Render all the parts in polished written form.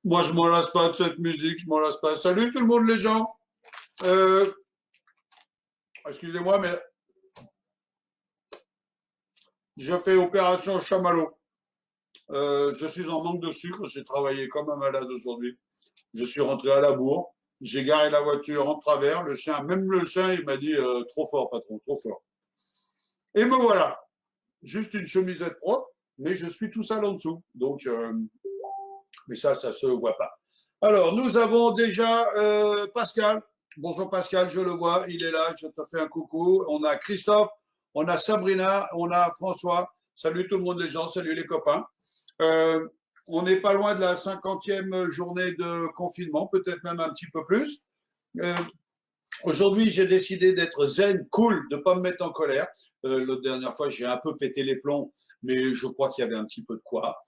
Moi, je m'en lasse pas de cette musique, je m'en lasse pas. Salut tout le monde, les gens. Euh, Excusez-moi, mais je fais opération chamallow. Je suis en manque de sucre. J'ai travaillé comme un malade aujourd'hui. Je suis rentré à la bourre. J'ai garé la voiture en travers. Le chien, même le chien, il m'a dit trop fort, patron, trop fort. Et me voilà. Juste une chemisette propre, mais je suis tout sale en dessous. Donc, mais ça se voit pas. Alors, nous avons déjà Pascal. Bonjour Pascal, je le vois, il est là, je te fais un coucou. On a Christophe, on a Sabrina, on a François. Salut tout le monde les gens, salut les copains. Euh, on n'est pas loin de la 50e journée de confinement, peut-être même un petit peu plus. Euh, Aujourd'hui, j'ai décidé d'être zen, cool, de ne pas me mettre en colère. La dernière fois, j'ai un peu pété les plombs, mais je crois qu'il y avait un petit peu de quoi.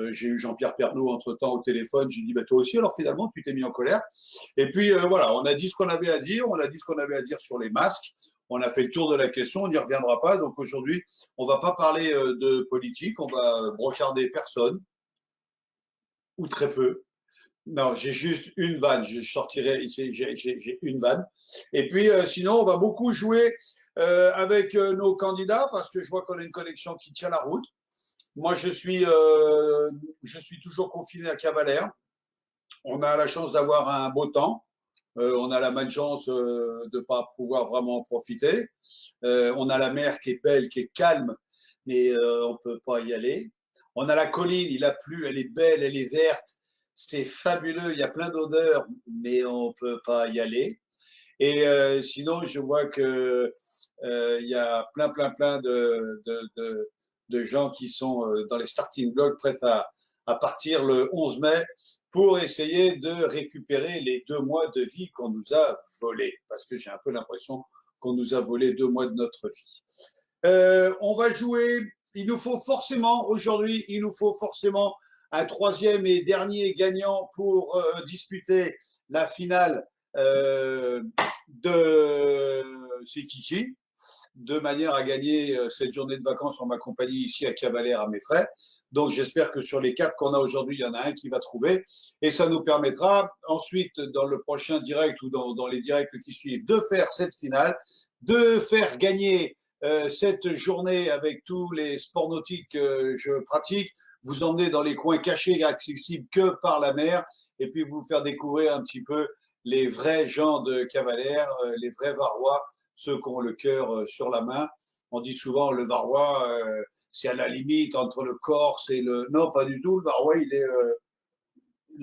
J'ai eu Jean-Pierre Pernaut entre-temps au téléphone. J'ai dit, bah, toi aussi, alors finalement, tu t'es mis en colère. Et puis, voilà, on a dit ce qu'on avait à dire. On a dit ce qu'on avait à dire sur les masques. On a fait le tour de la question. On n'y reviendra pas. Donc aujourd'hui, on ne va pas parler de politique. On va brocarder personne, ou très peu. Non, j'ai juste une vanne. Je sortirai, j'ai une vanne. Et puis, sinon, on va beaucoup jouer avec nos candidats parce que je vois qu'on a une connexion qui tient la route. Moi, je suis toujours confiné à Cavalère. On a la chance d'avoir un beau temps. On a la malchance de ne pas pouvoir vraiment en profiter. On a la mer qui est belle, qui est calme, mais on ne peut pas y aller. On a la colline, il a plu, elle est belle, elle est verte, c'est fabuleux, il y a plein d'odeurs, mais on ne peut pas y aller. Et sinon, je vois que il y a plein de gens qui sont dans les starting blocks prêts à partir le 11 mai pour essayer de récupérer les 2 mois de vie qu'on nous a volés. Parce que j'ai un peu l'impression qu'on nous a volé 2 mois de notre vie. On va jouer. Il nous faut forcément, aujourd'hui, il nous faut forcément un troisième et dernier gagnant pour disputer la finale de Sekichi, de manière à gagner cette journée de vacances en ma compagnie ici à Cavalère à mes frais. Donc j'espère que sur les 4 qu'on a aujourd'hui, il y en a un qui va trouver. Et ça nous permettra ensuite, dans le prochain direct ou dans les directs qui suivent, de faire cette finale, de faire gagner cette journée avec tous les sports nautiques que je pratique, vous emmener dans les coins cachés accessibles que par la mer et puis vous faire découvrir un petit peu les vrais gens de Cavalère, les vrais Varois, ceux qui ont le cœur sur la main. On dit souvent le Varois, c'est à la limite entre le Corse et le... Non, pas du tout. Le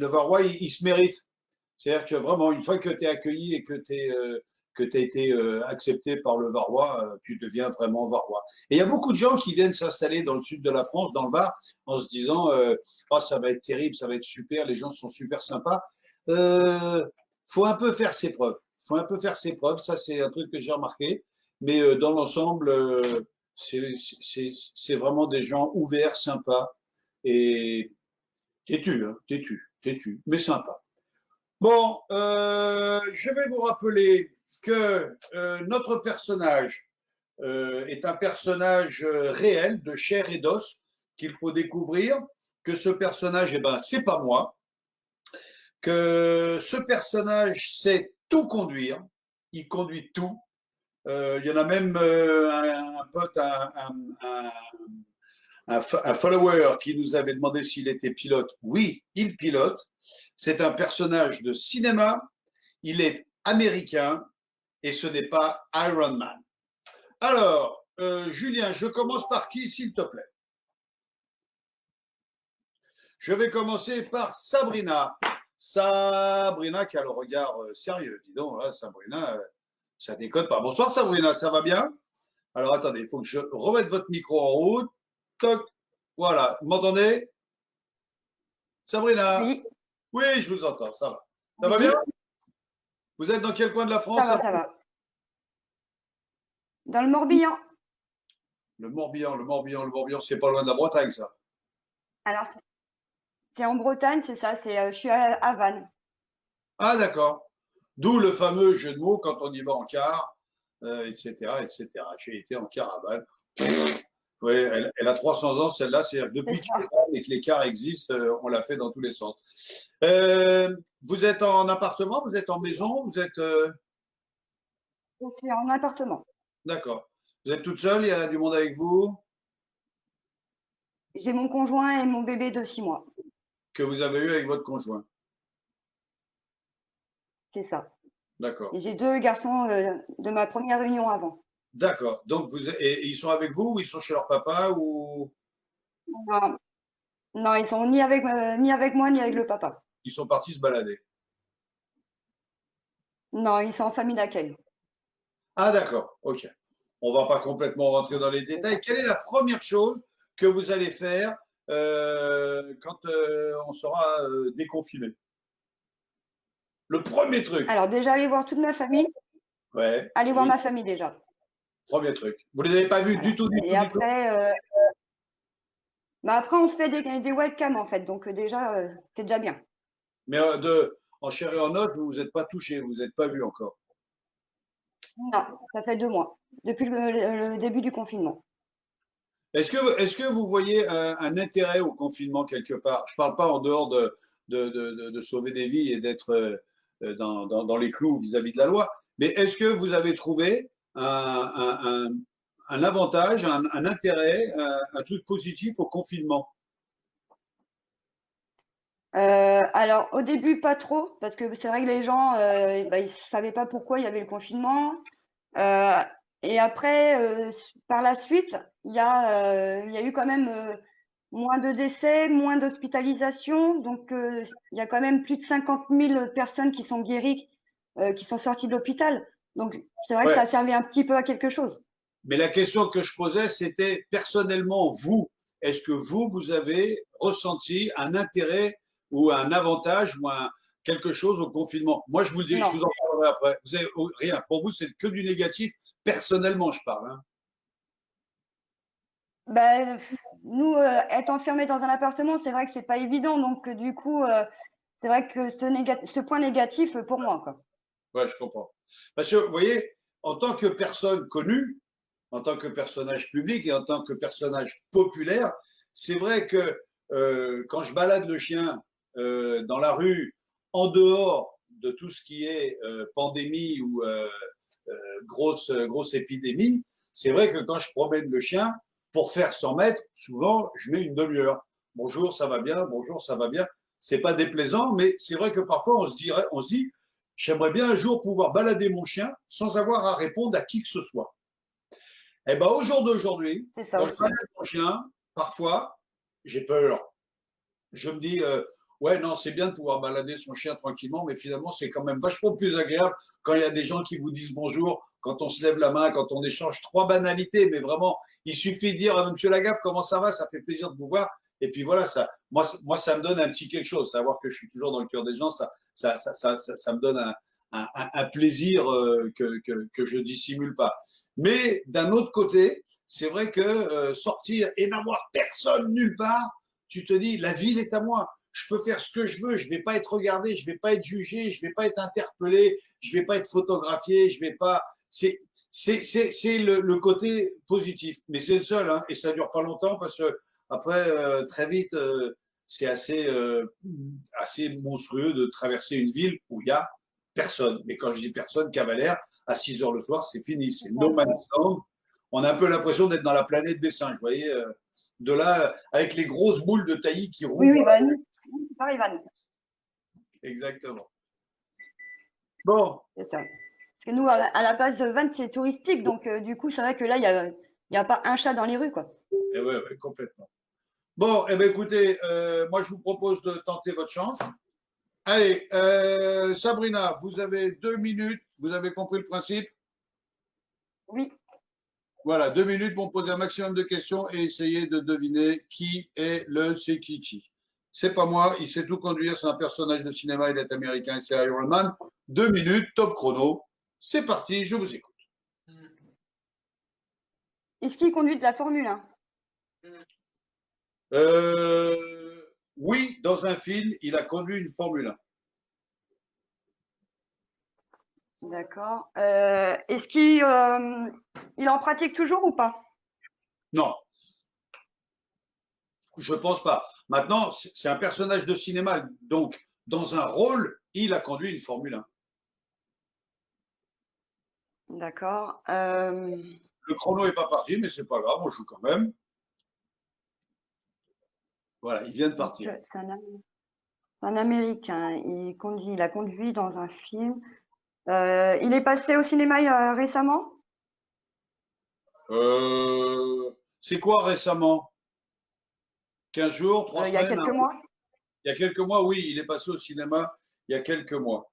Varois, il se mérite. C'est-à-dire que vraiment, une fois que tu es accueilli et que tu as été accepté par le Varois, tu deviens vraiment Varois. Et il y a beaucoup de gens qui viennent s'installer dans le sud de la France, dans le Var, en se disant oh, ça va être terrible, ça va être super, les gens sont super sympas. Faut un peu faire ses preuves. Faut un peu faire ses preuves. Ça, c'est un truc que j'ai remarqué. Mais dans l'ensemble, c'est vraiment des gens ouverts, sympas et têtus, hein, têtus, mais sympas. Bon, je vais vous rappeler que notre personnage est un personnage réel, de chair et d'os, qu'il faut découvrir, que ce personnage, eh ben, c'est pas moi, que ce personnage sait tout conduire, il conduit tout. Il y en a même un pote, un follower qui nous avait demandé s'il était pilote. Oui, il pilote. C'est un personnage de cinéma. Il est américain et ce n'est pas Iron Man. Alors, Julien, je commence par qui, s'il te plaît? Je vais commencer par Sabrina. Sabrina qui a le regard sérieux. Dis donc, là, Sabrina, ça déconne pas. Bonsoir Sabrina, ça va bien? Alors attendez, il faut que je remette votre micro en route. Toc. Voilà, vous m'entendez? Sabrina? Oui. Oui, je vous entends, ça va. Ça Oui. va bien? Vous êtes dans quel coin de la France? Ça va. Dans le Morbihan. Le Morbihan, c'est pas loin de la Bretagne, ça. Alors, c'est en Bretagne, c'est ça. Je suis à Vannes. Ah, d'accord. D'où le fameux jeu de mots quand on y va en car, etc., etc. J'ai été en caravane. Oui, elle a 300 ans, celle-là. C'est-à-dire que C'est depuis qu'elle ça. est là et que l'écart existe, on l'a fait dans tous les sens. Vous êtes en appartement, vous êtes en maison, vous êtes… Je suis en appartement. D'accord. Vous êtes toute seule, il y a du monde avec vous J'ai mon conjoint et mon bébé de 6 mois. que vous avez eu avec votre conjoint. C'est ça. D'accord. Et j'ai 2 garçons de ma première réunion avant. D'accord. Donc, et ils sont avec vous ou ils sont chez leur papa ou Non, non, ils sont ni avec moi ni avec le papa. ils sont partis se balader? Non, ils sont en famille d'accueil. Ah, d'accord. OK. On ne va pas complètement rentrer dans les C'est détails. ça. Quelle est la première chose que vous allez faire quand on sera déconfiné? Le premier truc. Alors déjà, aller voir toute ma famille. Ouais, Aller voir oui, ma famille déjà. premier truc. Vous ne les avez pas vus du Voilà. tout, du Et tout, du tout? après, bah après, on se fait des webcams en fait. Donc déjà, c'est déjà bien. Mais en chair et en os, vous vous êtes pas touché, vous n'êtes pas vu encore. Non, ça fait 2 mois. Depuis le début du confinement. Est-ce que vous voyez un intérêt au confinement quelque part? Je ne parle pas en dehors de sauver des vies et d'être dans les clous vis-à-vis de la loi, mais est-ce que vous avez trouvé un avantage, un intérêt, un truc positif au confinement? Alors au début, pas trop, parce que c'est vrai que les gens, bah, ils savaient pas pourquoi il y avait le confinement. Euh, et après, par la suite, il y a eu quand même moins de décès, moins d'hospitalisations. Donc, il y a quand même plus de 50 000 personnes qui sont guéries, qui sont sorties de l'hôpital. Donc, c'est vrai que ça Ouais, a servi un petit peu à quelque chose. mais la question que je posais, c'était personnellement, vous, est-ce que vous avez ressenti un intérêt ou un avantage ou quelque chose au confinement? Moi, je vous le dis, je Non. vous en parlerai après. Vous avez rien. Pour vous, c'est que du négatif. Personnellement, je parle, hein. Ben, nous, être enfermés dans un appartement, c'est vrai que c'est pas évident. Donc, du coup, c'est vrai que ce point négatif pour moi, quoi. Ouais, je comprends. Parce que, vous voyez, en tant que personne connue, en tant que personnage public et en tant que personnage populaire, c'est vrai que quand je balade le chien dans la rue, en dehors de tout ce qui est pandémie ou grosse épidémie, c'est vrai que quand je promène le chien, pour faire 100 mètres, souvent, je mets une demi-heure. Bonjour, ça va bien, bonjour, ça va bien. C'est pas déplaisant, mais c'est vrai que parfois on se dit, j'aimerais bien un jour pouvoir balader mon chien sans avoir à répondre à qui que ce soit. Eh ben, au jour d'aujourd'hui, C'est ça quand je aussi. balade mon chien, parfois, j'ai peur. Je me dis, ouais, non, c'est bien de pouvoir balader son chien tranquillement, mais finalement, c'est quand même vachement plus agréable quand il y a des gens qui vous disent bonjour, quand on se lève la main, quand on échange trois banalités, mais vraiment, il suffit de dire à Monsieur Lagaffe comment ça va, ça fait plaisir de vous voir. Et puis voilà, moi, ça me donne un petit quelque chose. Savoir que je suis toujours dans le cœur des gens, ça me donne un plaisir que je dissimule pas. Mais d'un autre côté, c'est vrai que sortir et n'avoir personne nulle part, tu te dis, la ville est à moi. Je peux faire ce que je veux. Je ne vais pas être regardé, je ne vais pas être jugé, je ne vais pas être interpellé, je ne vais pas être photographié, je vais pas. C'est le côté positif, mais c'est le seul, hein, et ça dure pas longtemps parce que après, très vite, c'est assez monstrueux de traverser une ville où il y a personne. Mais quand je dis personne, Cavalère, à 6 heures le soir, c'est fini. C'est no man's land. On a un peu l'impression d'être dans la planète des singes, vous voyez. De là, avec les grosses boules de taillis qui Oui, roulent oui, dans bah, la… nous, c'est pareil, Van. Exactement. Bon, C'est ça. Parce que nous, à la base, Vannes, c'est touristique. Donc, du coup, c'est vrai que là, il y a pas un chat dans les rues, quoi. eh ouais, ouais, complètement. Bon, eh bien, écoutez, moi, je vous propose de tenter votre chance. Allez, Sabrina, vous avez 2 minutes. Vous avez compris le principe? Oui. Voilà, 2 minutes pour me poser un maximum de questions et essayer de deviner qui est le Sekichi. C'est pas moi, il sait tout conduire, c'est un personnage de cinéma, il est américain et c'est Iron Man. 2 minutes, top chrono. C'est parti, je vous écoute. Est-ce qu'il conduit de la Formule 1? Oui, dans un film, il a conduit une Formule 1. D'accord. Est-ce qu'il il en pratique toujours ou pas? Non, Je pense pas. Maintenant, c'est un personnage de cinéma, donc dans un rôle, il a conduit une Formule 1. D'accord. Le chrono est pas parti, mais c'est pas grave, on joue quand même. Voilà, il vient de Donc, partir. c'est un Américain. Il a conduit dans un film. Il est passé au cinéma récemment? C'est quoi récemment? 15 jours, 3 Il y a semaines? quelques mois? Il y a quelques mois, oui, il est passé au cinéma il y a quelques mois.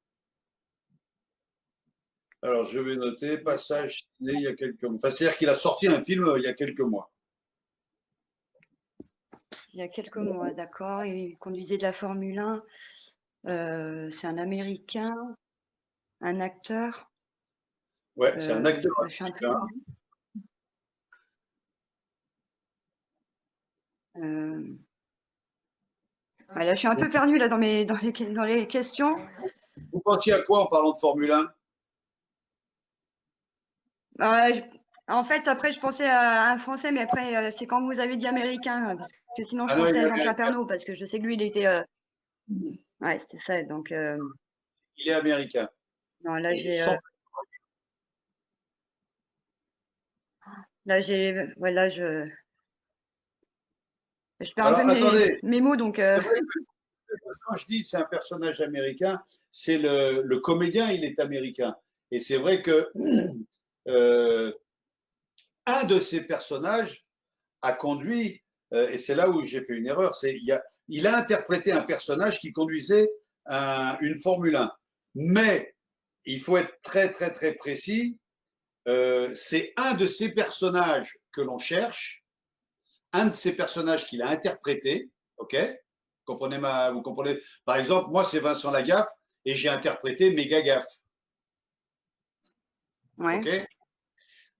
Alors, je vais noter passage ciné il y a quelques mois. Enfin, c'est-à-dire qu'il a sorti un film il y a quelques mois. Il y a quelques mois, d'accord. Il conduisait de la Formule 1. C'est un Américain, un acteur. Ouais, c'est un acteur Je suis un peu américain. perdue. Là, je suis un peu perdue là, dans les questions. Vous pensiez à quoi en parlant de Formule 1? En fait, après, je pensais à un Français, mais après, c'est quand vous avez dit Américain, parce que sinon, je Ah non, il pensais est à Jean-Pierre américain. Pernaut, parce que je sais que lui, il était. Ouais, c'est ça. Donc, Il est américain. non, là, Et j'ai. sans- Ouais, là, je perds un peu Alors, attendez, mes mots, donc. c'est vrai que quand je dis c'est un personnage américain, c'est le comédien, il est américain. Et c'est vrai que euh, un de ces personnages a conduit, et c'est là où j'ai fait une erreur, il a interprété un personnage qui conduisait une Formule 1. Mais il faut être très très très précis, c'est un de ces personnages que l'on cherche, un de ces personnages qu'il a interprété, ok? Vous comprenez? Par exemple, moi c'est Vincent Lagaffe et j'ai interprété Méga Gaffe, Ouais. ok?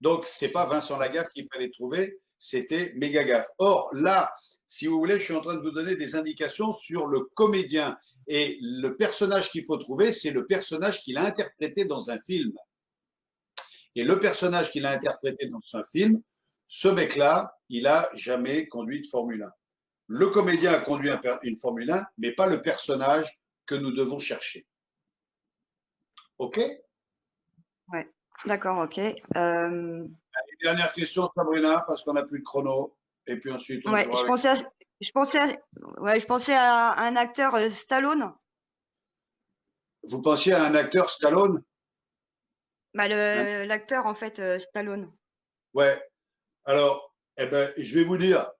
Donc, c'est pas Vincent Lagaffe qu'il fallait trouver, c'était Méga Gaffe. Or, là, si vous voulez, je suis en train de vous donner des indications sur le comédien. Et le personnage qu'il faut trouver, c'est le personnage qu'il a interprété dans un film. Et le personnage qu'il a interprété dans un film, ce mec-là, il a jamais conduit de Formule 1. Le comédien a conduit une Formule 1, mais pas le personnage que nous devons chercher. OK? Ouais. D'accord, ok. Dernière question, Sabrina, parce qu'on n'a plus de chrono. Et puis ensuite, on Ouais, jouera avec. je pensais à un acteur Stallone. Vous pensiez à un acteur Stallone? Hein? L'acteur en fait Stallone. Ouais. Alors, eh ben, je vais vous dire,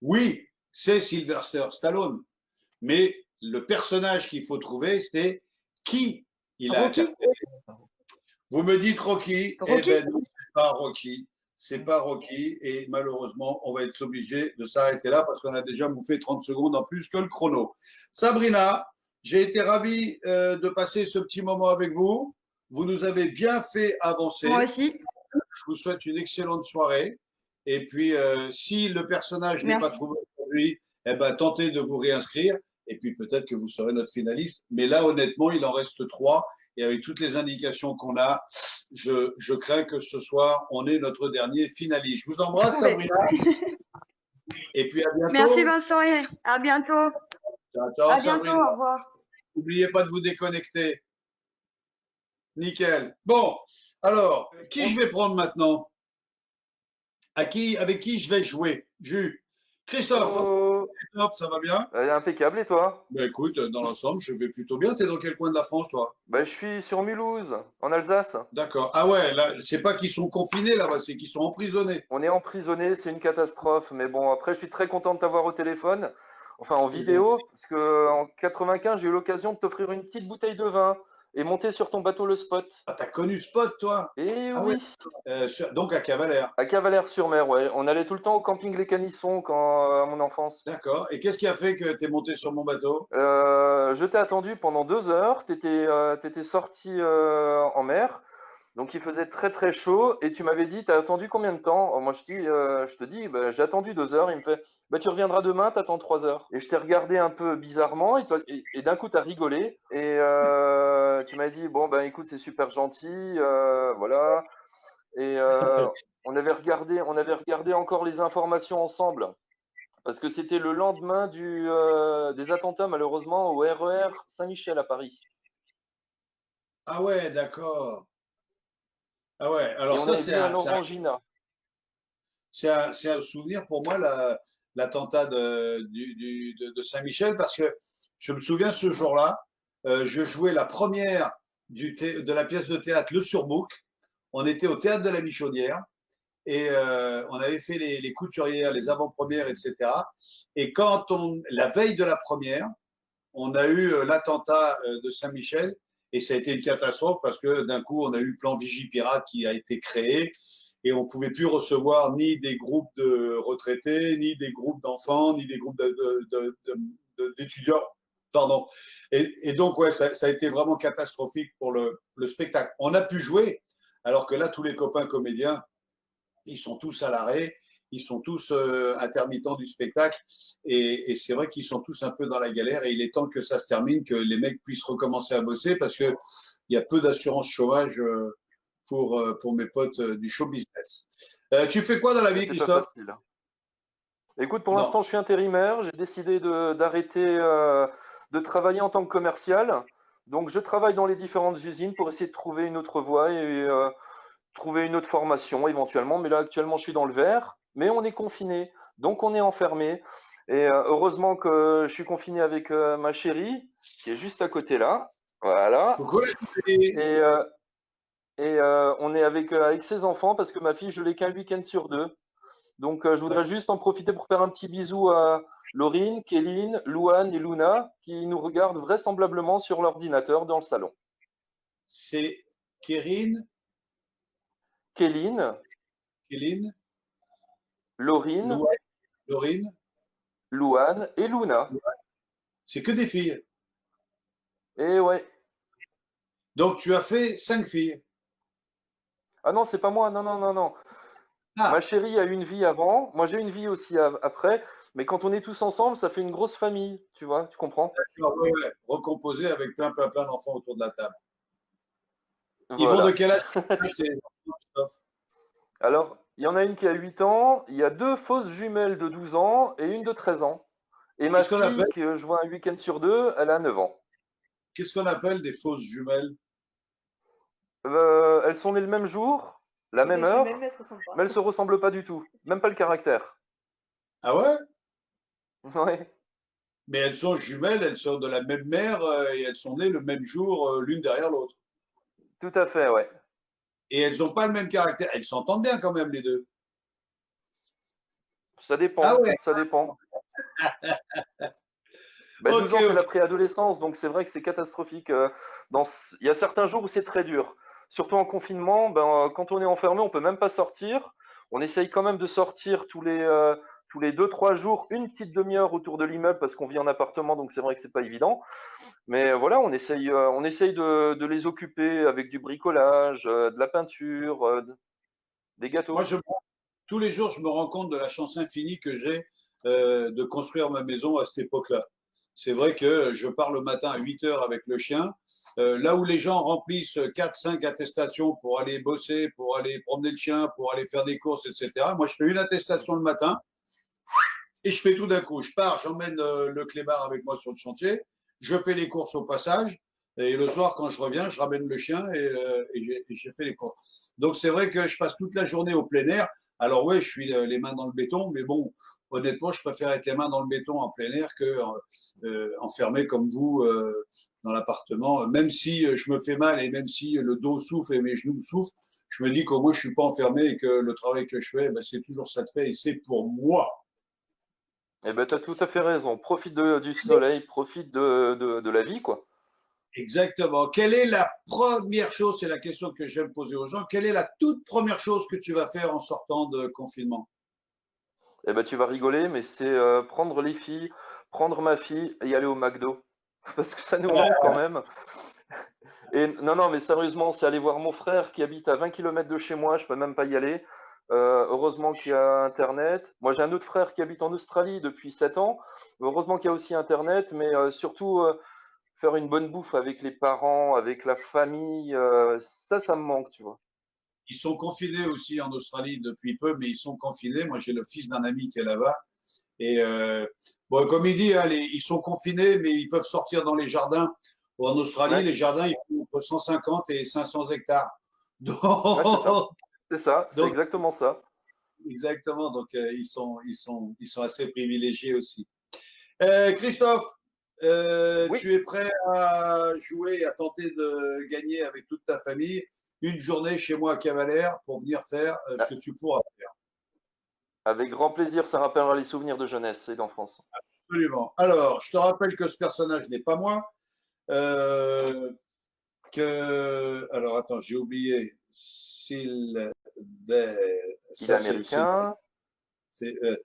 oui, c'est Sylvester Stallone, mais le personnage qu'il faut trouver, c'est qui il a Rocky? interprété. Vous me dites Rocky, eh Rocky? ben non, c'est pas Rocky. C'est pas Rocky et malheureusement, on va être obligé de s'arrêter là parce qu'on a déjà bouffé 30 secondes en plus que le chrono. Sabrina, j'ai été ravi de passer ce petit moment avec vous. Vous nous avez bien fait Moi avancer. aussi. Je vous souhaite une excellente soirée. Et puis, si le personnage n'est pas Merci. trouvé aujourd'hui, eh ben, tentez de vous réinscrire. Et puis, peut-être que vous serez notre finaliste. Mais là, honnêtement, il en reste 3. Et avec toutes les indications qu'on a, je crains que ce soir, on est notre dernier finaliste. Je vous embrasse, Trouvé. Sabrina. Et puis, à Merci bientôt. Vincent et à bientôt. Ciao, ciao, À bientôt, Sabrina. au revoir. N'oubliez pas de vous déconnecter. Nickel. Bon, alors, qui je vais prendre maintenant? Avec qui je vais jouer? Christophe. Oh, Christophe, ça va bien? impeccable, et toi? Ben écoute, dans l'ensemble, je vais plutôt bien. T'es dans quel coin de la France, toi? Je suis sur Mulhouse, en Alsace. D'accord. Ah ouais, là, c'est pas qu'ils sont confinés là-bas, c'est qu'ils sont emprisonnés. On est emprisonné, c'est une catastrophe. Mais bon, après, je suis très content de t'avoir au téléphone, enfin en C'est gentil. vidéo, parce que en 95, j'ai eu l'occasion de t'offrir une petite bouteille de vin et monter sur ton bateau le Spot. Ah, t'as connu Spot, toi? Et Ah ouais. oui, Donc à Cavalère. à Cavalère-sur-Mer, ouais. On allait tout le temps au camping Les Canissons à mon enfance. D'accord. Et qu'est-ce qui a fait que t'es monté sur mon bateau? Je t'ai attendu pendant 2 heures. T'étais sorti en mer. Donc il faisait très très chaud et tu m'avais dit, t'as attendu combien de temps? Alors, moi je te dis, j'ai attendu 2 heures. Il me fait, tu reviendras demain, t'attends 3 heures. Et je t'ai regardé un peu bizarrement et d'un coup t'as rigolé et tu m'as dit, bon écoute c'est super gentil, voilà. Et on avait regardé encore les informations ensemble Parce que c'était le lendemain des attentats, malheureusement, au RER Saint-Michel à Paris. Ah ouais, d'accord. Ah ouais, Et alors on ça, avait vu un Orangina. c'est un souvenir pour moi, l'attentat de Saint-Michel, parce que je me souviens ce jour-là, je jouais la première de la pièce de théâtre Le Surbouc. On était au théâtre de la Michaudière et on avait fait les couturières, les avant-premières, etc. Et la veille de la première, on a eu l'attentat de Saint-Michel et ça a été une catastrophe parce que d'un coup, on a eu le plan Vigipirate qui a été créé et on ne pouvait plus recevoir ni des groupes de retraités, ni des groupes d'enfants, ni des groupes d'étudiants. Pardon. Et donc, ouais, ça a été vraiment catastrophique pour le spectacle. On a pu jouer, alors que là, tous les copains comédiens, ils sont tous à l'arrêt, ils sont tous intermittents du spectacle et c'est vrai qu'ils sont tous un peu dans la galère et il est temps que ça se termine, que les mecs puissent recommencer à bosser parce qu'il y a peu d'assurance chômage pour mes potes du show business. Tu fais quoi dans la Et vie, c'est pas Christophe? facile. Écoute, pour Non. l'instant, je suis intérimaire. J'ai décidé d'arrêter de travailler en tant que commercial. Donc, je travaille dans les différentes usines pour essayer de trouver une autre voie et trouver une autre formation éventuellement. Mais là, actuellement, je suis dans le vert, mais on est confiné. Donc, on est enfermé. Et heureusement que je suis confiné avec ma chérie, qui est juste à côté là. Voilà. Coucou la Et, chérie. on est avec ses enfants parce que ma fille, je l'ai qu'un week-end sur deux. Donc, je voudrais juste en profiter pour faire un petit bisou à Laurine, Kéline, Louane et Luna qui nous regardent vraisemblablement sur l'ordinateur dans le salon. C'est Kérine, Kéline, Kéline, Laurine, Laurine. Louane et Luna. C'est que des filles. Et ouais. Donc tu as fait 5 filles. Ah non, c'est pas moi. Non, non, non, non. Ma Ah, chérie a eu une vie avant. Moi, j'ai une vie aussi après. Mais quand on est tous ensemble, ça fait une grosse famille. Tu vois, tu comprends? d'accord, ouais, ouais. Recomposé avec plein d'enfants autour de la table. Ils vont de Voilà. quel âge tes enfants, Christophe? Alors, il y en a une qui a 8 ans. Il y a deux fausses jumelles de 12 ans et une de 13 ans. Et ma Qu'est-ce qu'on appelle, fille, que je vois un week-end sur deux, elle a 9 ans. qu'est-ce qu'on appelle des fausses jumelles? Elles sont nées le même jour, la C'est même des jumelles, mais heure, elles se ressemblent mais pas. elles se ressemblent pas du tout. Même pas le caractère. Ah ouais? Ouais, Mais elles sont jumelles, elles sont de la même mère et elles sont nées le même jour, l'une derrière l'autre. tout à fait, ouais. Et elles n'ont pas le même caractère. Elles s'entendent bien quand même, les deux. Ça Ah dépend, ouais, ça dépend. Ben, 12 ok, ans, c'est la ok. préadolescence, donc c'est vrai que c'est catastrophique. Il y a certains jours où c'est très dur. Surtout en confinement, quand on est enfermé, on peut même pas sortir. On essaye quand même de sortir tous les 2-3 jours, une petite demi-heure autour de l'immeuble parce qu'on vit en appartement, donc c'est vrai que c'est pas évident. Mais voilà, on essaye de les occuper avec du bricolage, de la peinture, des Moi, gâteaux. tous les jours, je me rends compte de la chance infinie que j'ai de construire ma maison à cette époque-là. C'est vrai que je pars le matin à 8 heures avec le chien. Là où les gens remplissent 4, 5 attestations pour aller bosser, pour aller promener le chien, pour aller faire des courses, etc. Moi, je fais une attestation le matin et je fais tout d'un coup. Je pars, j'emmène le clébard avec moi sur le chantier, je fais les courses au passage, et le soir, quand je reviens, je ramène le chien et j'ai fait les courses. Donc c'est vrai que je passe toute la journée au plein air. Alors ouais, je suis les mains dans le béton, mais bon, honnêtement, je préfère être les mains dans le béton en plein air que enfermé comme vous dans l'appartement. Même si je me fais mal et même si le dos souffle et mes genoux souffrent, je me dis qu'au moins je suis pas enfermé et que le travail que je fais, ben, c'est toujours ça de fait et c'est pour moi. Eh ben, tu as tout à fait raison. Profite du soleil, profite de la vie, quoi. Exactement. Quelle est la première chose, c'est la question que j'aime poser aux gens, quelle est la toute première chose que tu vas faire en sortant de confinement? Eh ben, tu vas rigoler, mais c'est prendre les filles, prendre ma fille et aller au McDo. Parce que ça nous manque quand même. Et non, non, mais sérieusement, c'est aller voir mon frère qui habite à 20 kilomètres de chez moi, je peux même pas y aller. Heureusement qu'il y a Internet. Moi, j'ai un autre frère qui habite en Australie depuis 7 ans. Heureusement qu'il y a aussi Internet, mais surtout faire une bonne bouffe avec les parents, avec la famille, ça me manque, tu vois. Ils sont confinés aussi en Australie depuis peu, mais ils sont confinés. Moi, j'ai le fils d'un ami qui est là-bas Et bon, comme il dit, hein, ils sont confinés, mais ils peuvent sortir dans les jardins. Bon, en Australie, Ouais, les jardins, ils font entre 150 et 500 hectares. ouais, c'est ça. Donc, C'est ça, c'est donc, exactement ça. exactement. Donc, ils sont assez privilégiés aussi. Christophe, Oui, tu es prêt à jouer et à tenter de gagner avec toute ta famille une journée chez moi à Cavalère pour venir faire ce que tu pourras faire. avec grand plaisir, ça rappellera les souvenirs de jeunesse et d'enfance. Absolument. Alors, je te rappelle que ce personnage n'est pas moi. Euh, alors, attends, j'ai oublié. Sylvester. Il est Ça, américain. c'est, euh,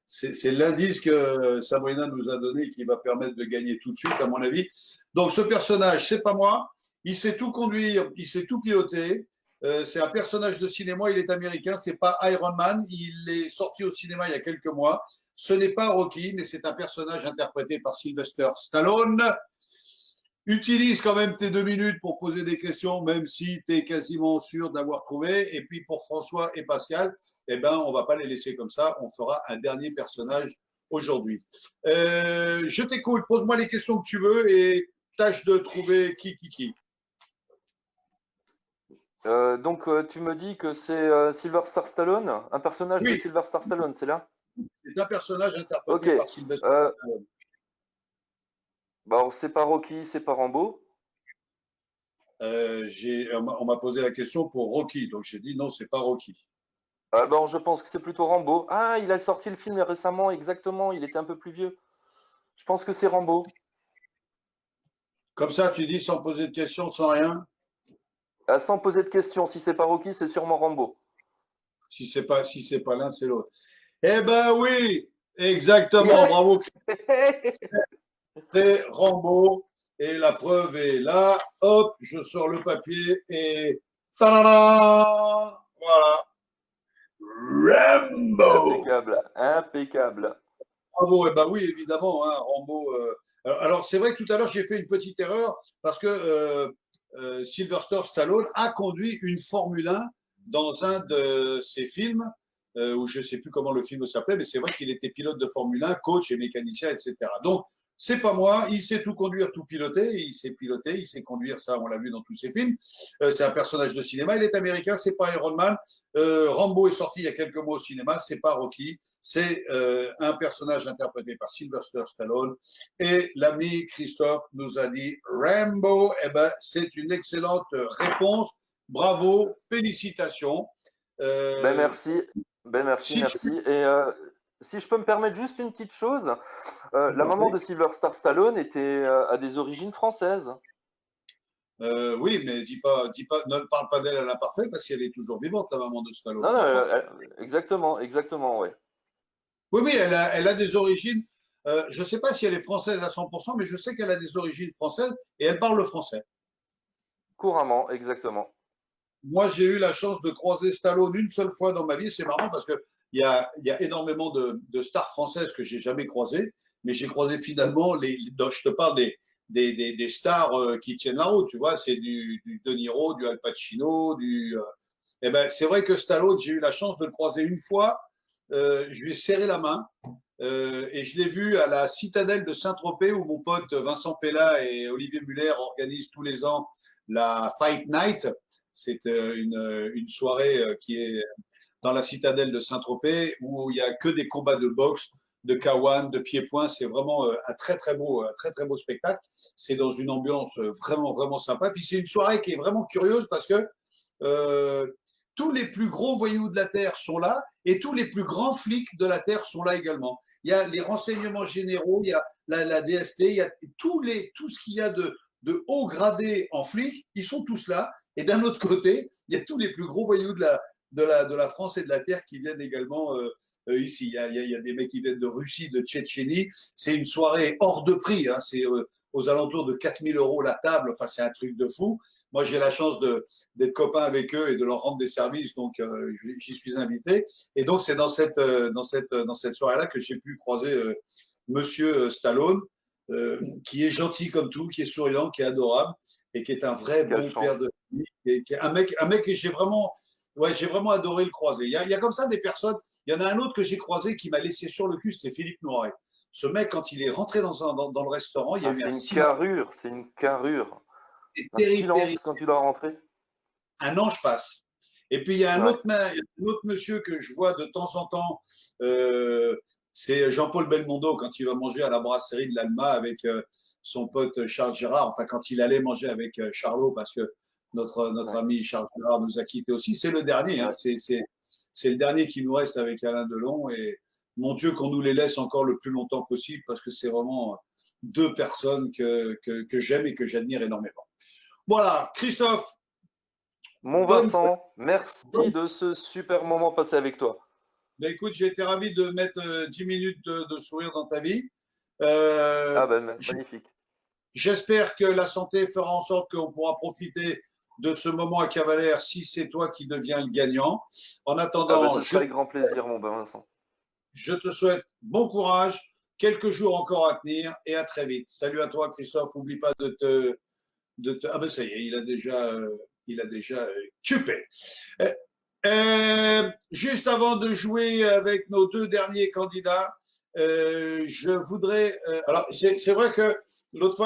c'est l'indice que Sabrina nous a donné qui va permettre de gagner tout de suite, à mon avis. Donc, ce personnage, c'est pas moi. Il sait tout conduire, il sait tout piloter. C'est un personnage de cinéma, il est américain, c'est pas Iron Man. Il est sorti au cinéma il y a quelques mois. Ce n'est pas Rocky, mais c'est un personnage interprété par Sylvester Stallone. Utilise quand même tes 2 minutes pour poser des questions, même si tu es quasiment sûr d'avoir trouvé. Et puis pour François et Pascal, eh ben, on ne va pas les laisser comme ça. On fera un dernier personnage aujourd'hui. Je t'écoute, pose-moi les questions que tu veux et tâche de trouver qui. Tu me dis que c'est Sylvester Stallone, un personnage de Oui, Sylvester Stallone, c'est là? c'est un personnage Ok. interprété par Sylvester Euh, Stallone. Bah, alors, c'est pas Rocky, c'est pas Rambo. On m'a posé la question pour Rocky, donc j'ai dit non, c'est pas Rocky. Alors, je pense que c'est plutôt Rambo. Ah, il a sorti le film récemment, exactement. Il était un peu plus vieux. Je pense que c'est Rambo. Comme ça, tu dis sans poser de questions, sans rien. Sans poser de questions, si c'est pas Rocky, c'est sûrement Rambo. Si c'est pas l'un, c'est l'autre. Eh ben oui, exactement. Yeah. Bravo, c'est Rambo. Et la preuve est là. Hop, je sors le papier et ta-da-da, voilà. Rambo. Impeccable, impeccable. Bravo. Eh ben oui, évidemment, hein, Rambo. Alors, c'est vrai que tout à l'heure, j'ai fait une petite erreur parce que Sylvester Stallone a conduit une Formule 1 dans un de ses films, où je ne sais plus comment le film s'appelait, mais c'est vrai qu'il était pilote de Formule 1, coach et mécanicien, etc. Donc, c'est pas moi, il sait tout conduire, tout piloter, il sait piloter, il sait conduire, ça on l'a vu dans tous ses films. C'est un personnage de cinéma, il est américain, c'est pas Iron Man. Rambo est sorti il y a quelques mois au cinéma, c'est pas Rocky, c'est un personnage interprété par Sylvester Stallone. Et l'ami Christophe nous a dit Rambo, eh ben, c'est une excellente réponse. Bravo, félicitations. Ben Euh, merci, ben merci, si tu merci. Et si je peux me permettre juste une petite chose, la en maman prie. de Sylvester Stallone était à des origines françaises. Oui, mais ne parle pas d'elle à l'imparfait parce qu'elle est toujours vivante, la maman de Stallone, Non, je non, crois. exactement, exactement, ouais. Oui, oui, elle a des origines. Je ne sais pas si elle est française à 100%, mais je sais qu'elle a des origines françaises et elle parle le français. Couramment, exactement. Moi, j'ai eu la chance de croiser Stallone une seule fois dans ma vie. C'est marrant parce il y a énormément de stars françaises que j'ai jamais croisées, mais j'ai croisé finalement je te parle des stars qui tiennent la route. Tu vois, c'est du De Niro, du Al Pacino, eh ben, c'est vrai que Stallone, j'ai eu la chance de le croiser une fois. Je lui ai serré la main. Et je l'ai vu à la citadelle de Saint-Tropez où mon pote Vincent Pella et Olivier Muller organisent tous les ans la Fight Night. C'est une soirée qui est dans la citadelle de Saint-Tropez où il n'y a que des combats de boxe, de K1, de pieds-points. C'est vraiment un très très beau spectacle. C'est dans une ambiance vraiment vraiment sympa. Puis c'est une soirée qui est vraiment curieuse parce que euh, tous les plus gros voyous de la Terre sont là et tous les plus grands flics de la Terre sont là également. Il y a les renseignements généraux, il y a la DST, il y a tout ce qu'il y a de haut gradé en flics, ils sont tous là. Et d'un autre côté, il y a tous les plus gros voyous de la France et de la Terre qui viennent également ici. Il y a des mecs qui viennent de Russie, de Tchétchénie. C'est une soirée hors de prix. Hein. C'est aux alentours de 4000 € la table. Enfin, c'est un truc de fou. Moi, j'ai la chance d'être copain avec eux et de leur rendre des services. Donc, j'y suis invité. Et donc, c'est dans cette soirée-là que j'ai pu croiser Monsieur Stallone, qui est gentil comme tout, qui est souriant, qui est adorable et qui est un vrai Quelle bon père chance. de famille. Qui est un mec que j'ai vraiment Ouais, j'ai vraiment adoré le croiser. Il y a comme ça des personnes. Il y en a un autre que j'ai croisé qui m'a laissé sur le cul, c'était Philippe Noiret. Ce mec, quand il est rentré dans le restaurant, il y a Ah, eu c'est un une silence. carrure, c'est une carrure. C'est Un terrible, silence terrible. quand tu dois rentrer. Un ange passe. Et puis il y a Ouais. un autre monsieur que je vois de temps en temps, c'est Jean-Paul Belmondo quand il va manger à la brasserie de l'Alma avec son pote Charles Gérard, enfin quand il allait manger avec Charlot, parce que notre Ouais. ami Charles Gérard nous a quittés aussi. C'est le dernier, hein, Ouais. c'est le dernier qui nous reste avec Alain Delon. Et mon Dieu, qu'on nous les laisse encore le plus longtemps possible, parce que c'est vraiment deux personnes que j'aime et que j'admire énormément. Voilà, Christophe, Mon bonne Vincent, bonne merci de ce super moment passé avec toi. Ben écoute, j'ai été ravi de mettre 10 minutes de sourire dans ta vie. Ah ben, J- magnifique. J'espère que la santé fera en sorte qu'on pourra profiter de ce moment à Cavalère si c'est toi qui deviens le gagnant. En Ah ben, attendant, ce sera avec grand plaisir, mon ben Vincent. je te souhaite bon courage, quelques jours encore à tenir et à très vite. Salut à toi, Christophe. N'oublie pas Ah ben ça y est, il a déjà tupé. Euh, Juste avant de jouer avec nos deux derniers candidats, je voudrais. Alors, c'est vrai que l'autre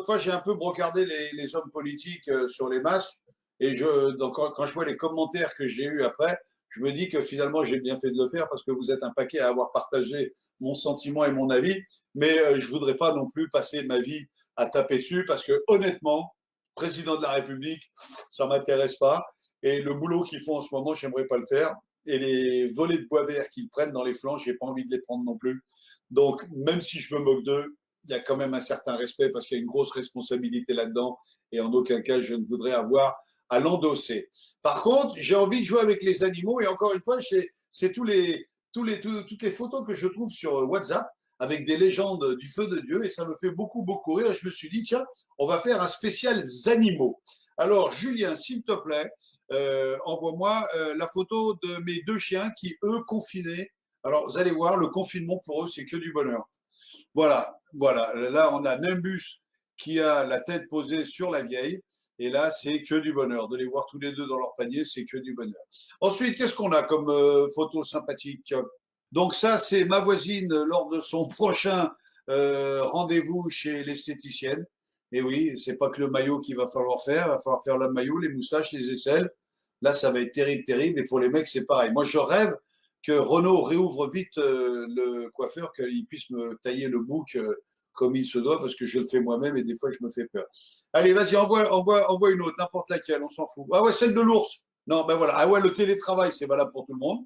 fois, j'ai un peu brocardé les hommes politiques sur les masques. Et donc, quand je vois les commentaires que j'ai eus après, je me dis que finalement, j'ai bien fait de le faire parce que vous êtes un paquet à avoir partagé mon sentiment et mon avis. Mais je ne voudrais pas non plus passer ma vie à taper dessus parce que honnêtement, président de la République, ça ne m'intéresse pas. Et le boulot qu'ils font en ce moment, j'aimerais pas le faire. Et les volets de bois vert qu'ils prennent dans les flancs, j'ai pas envie de les prendre non plus. Donc, même si je me moque d'eux, il y a quand même un certain respect parce qu'il y a une grosse responsabilité là-dedans. Et en aucun cas, je ne voudrais avoir à l'endosser. Par contre, j'ai envie de jouer avec les animaux. Et encore une fois, c'est toutes les photos que je trouve sur WhatsApp avec des légendes du feu de Dieu. Et ça me fait beaucoup, beaucoup rire. Et je me suis dit, tiens, on va faire un spécial animaux. Alors, Julien, s'il te plaît, envoie-moi la photo de mes deux chiens qui, eux, confinés. Alors, vous allez voir, le confinement pour eux, c'est que du bonheur. Voilà, voilà. Là, on a Nimbus qui a la tête posée sur la vieille. Et là, c'est que du bonheur. De les voir tous les deux dans leur panier, c'est que du bonheur. Ensuite, qu'est-ce qu'on a comme photo sympathique? Donc ça, c'est ma voisine lors de son prochain rendez-vous chez l'esthéticienne. Et oui, c'est pas que le maillot qu'il va falloir faire, il va falloir faire le maillot, les moustaches, les aisselles. Là, ça va être terrible, terrible. Et pour les mecs, c'est pareil. Moi, je rêve que Renault réouvre vite le coiffeur, qu'il puisse me tailler le bouc comme il se doit, parce que je le fais moi-même et des fois, je me fais peur. Allez, vas-y, envoie une autre, n'importe laquelle, on s'en fout. Ah ouais, celle de l'ours. Non, ben voilà. Ah ouais, le télétravail, c'est valable pour tout le monde.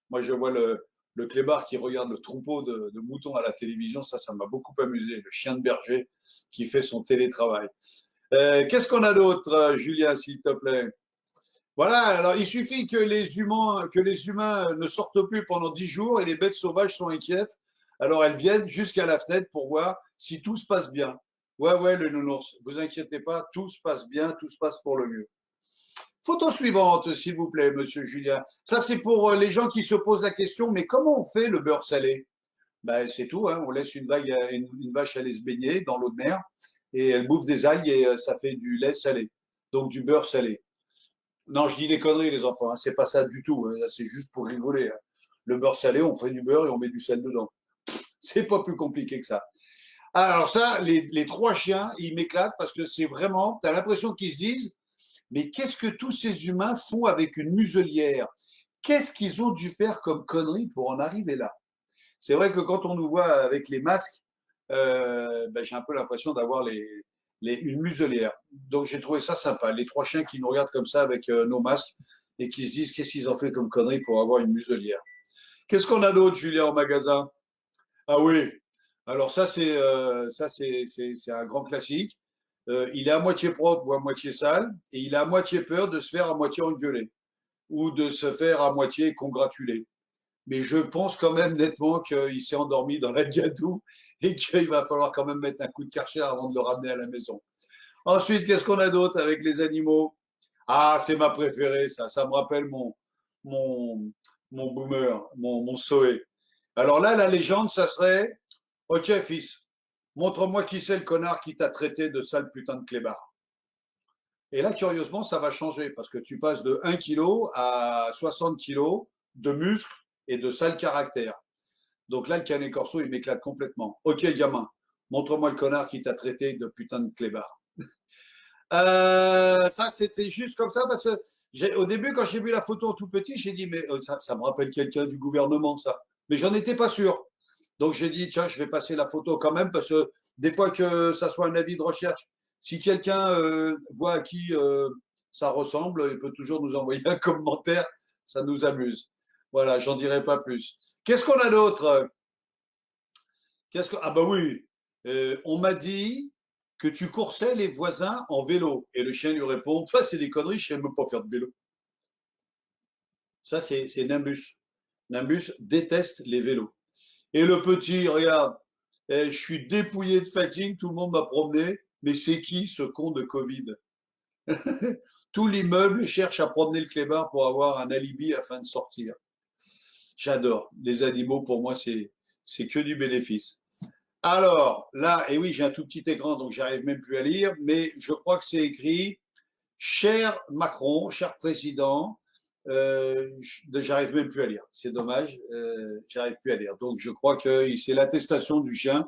Moi, je vois le clébard qui regarde le troupeau de moutons à la télévision. Ça m'a beaucoup amusé. Le chien de berger qui fait son télétravail. Qu'est-ce qu'on a d'autre, Julien, s'il te plaît? Voilà, alors il suffit que les humains ne sortent plus pendant 10 jours et les bêtes sauvages sont inquiètes. Alors elles viennent jusqu'à la fenêtre pour voir si tout se passe bien. Ouais, ouais, le nounours, vous inquiétez pas, tout se passe bien, tout se passe pour le mieux. Photo suivante, s'il vous plaît, monsieur Julien. Ça, c'est pour les gens qui se posent la question, mais comment on fait le beurre salé? Ben, c'est tout, hein, on laisse une vache aller se baigner dans l'eau de mer et elle bouffe des algues et ça fait du lait salé, donc du beurre salé. Non, je dis des conneries, les enfants, hein, c'est pas ça du tout, hein, c'est juste pour rigoler. Hein. Le beurre salé, on fait du beurre et on met du sel dedans. C'est pas plus compliqué que ça. Alors ça, les trois chiens, ils m'éclatent parce que c'est vraiment, tu as l'impression qu'ils se disent, mais qu'est-ce que tous ces humains font avec une muselière? Qu'est-ce qu'ils ont dû faire comme conneries pour en arriver là? C'est vrai que quand on nous voit avec les masques, ben, j'ai un peu l'impression d'avoir une muselière. Donc j'ai trouvé ça sympa. Les trois chiens qui nous regardent comme ça avec nos masques et qui se disent qu'est-ce qu'ils ont fait comme conneries pour avoir une muselière. Qu'est-ce qu'on a d'autre, Julien, au magasin? Ah oui. Alors c'est un grand classique. Il est à moitié propre ou à moitié sale et il a à moitié peur de se faire à moitié engueuler ou de se faire à moitié congratuler. Mais je pense quand même nettement qu'il s'est endormi dans la gadoue et qu'il va falloir quand même mettre un coup de karcher avant de le ramener à la maison. Ensuite, qu'est-ce qu'on a d'autre avec les animaux? Ah, c'est ma préférée, ça. Ça me rappelle mon, mon boomer, mon Zoé. Alors là, la légende, ça serait ok, fils, montre-moi qui c'est le connard qui t'a traité de sale putain de clébard. Et là, curieusement, ça va changer parce que tu passes de 1 kg à 60 kilos de muscles et de sale caractère. Donc là, le canet corso, il m'éclate complètement. Ok, gamin, montre-moi le connard qui t'a traité de putain de clébard. Ça, c'était juste comme ça parce que au début, quand j'ai vu la photo en tout petit, j'ai dit, mais ça me rappelle quelqu'un du gouvernement, ça. Mais j'en étais pas sûr. Donc j'ai dit, tiens, je vais passer la photo quand même parce que des fois que ça soit un avis de recherche, si quelqu'un voit à qui ça ressemble, il peut toujours nous envoyer un commentaire, ça nous amuse. Voilà, j'en dirai pas plus. Qu'est-ce qu'on a d'autre? Ah bah oui, on m'a dit que tu coursais les voisins en vélo. Et le chien lui répond, ça c'est des conneries, je ne sais même pas faire de vélo. Ça c'est Nimbus. Nimbus déteste les vélos. Et le petit, regarde, je suis dépouillé de fatigue, tout le monde m'a promené, mais c'est qui ce con de Covid? Tout l'immeuble cherche à promener le clébard pour avoir un alibi afin de sortir. J'adore. Les animaux, pour moi, c'est que du bénéfice. Alors, là, et oui, j'ai un tout petit écran, donc j'arrive même plus à lire, mais je crois que c'est écrit cher Macron, cher président, j'arrive même plus à lire. C'est dommage, j'arrive plus à lire. Donc, je crois que c'est l'attestation du chien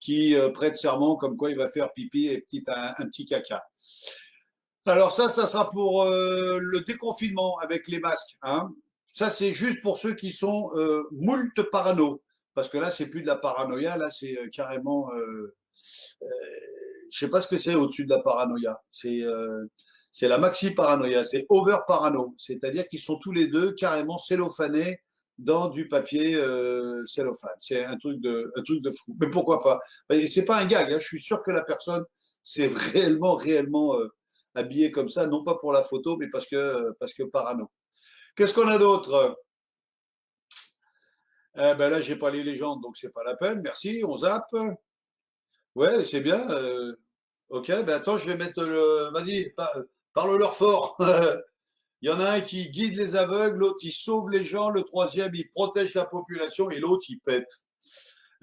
qui prête serment comme quoi il va faire pipi et un petit caca. Alors ça sera pour le déconfinement avec les masques. Hein. Ça, c'est juste pour ceux qui sont moult parano. Parce que là, c'est plus de la paranoïa, là, c'est carrément... je sais pas ce que c'est au-dessus de la paranoïa. C'est la maxi paranoïa, c'est over parano. C'est-à-dire qu'ils sont tous les deux carrément cellophanés dans du papier cellophane. C'est un truc de fou. Mais pourquoi pas? C'est pas un gag. Hein. Je suis sûr que la personne s'est réellement habillée comme ça, non pas pour la photo, mais parce que parano. Qu'est-ce qu'on a d'autre? Ben là, j'ai pas les légendes, donc c'est pas la peine. Merci, on zappe. Ouais, c'est bien. Ok, ben attends, je vais mettre le. Vas-y, parle-leur fort. Il y en a un qui guide les aveugles, l'autre il sauve les gens, le troisième il protège la population et l'autre il pète.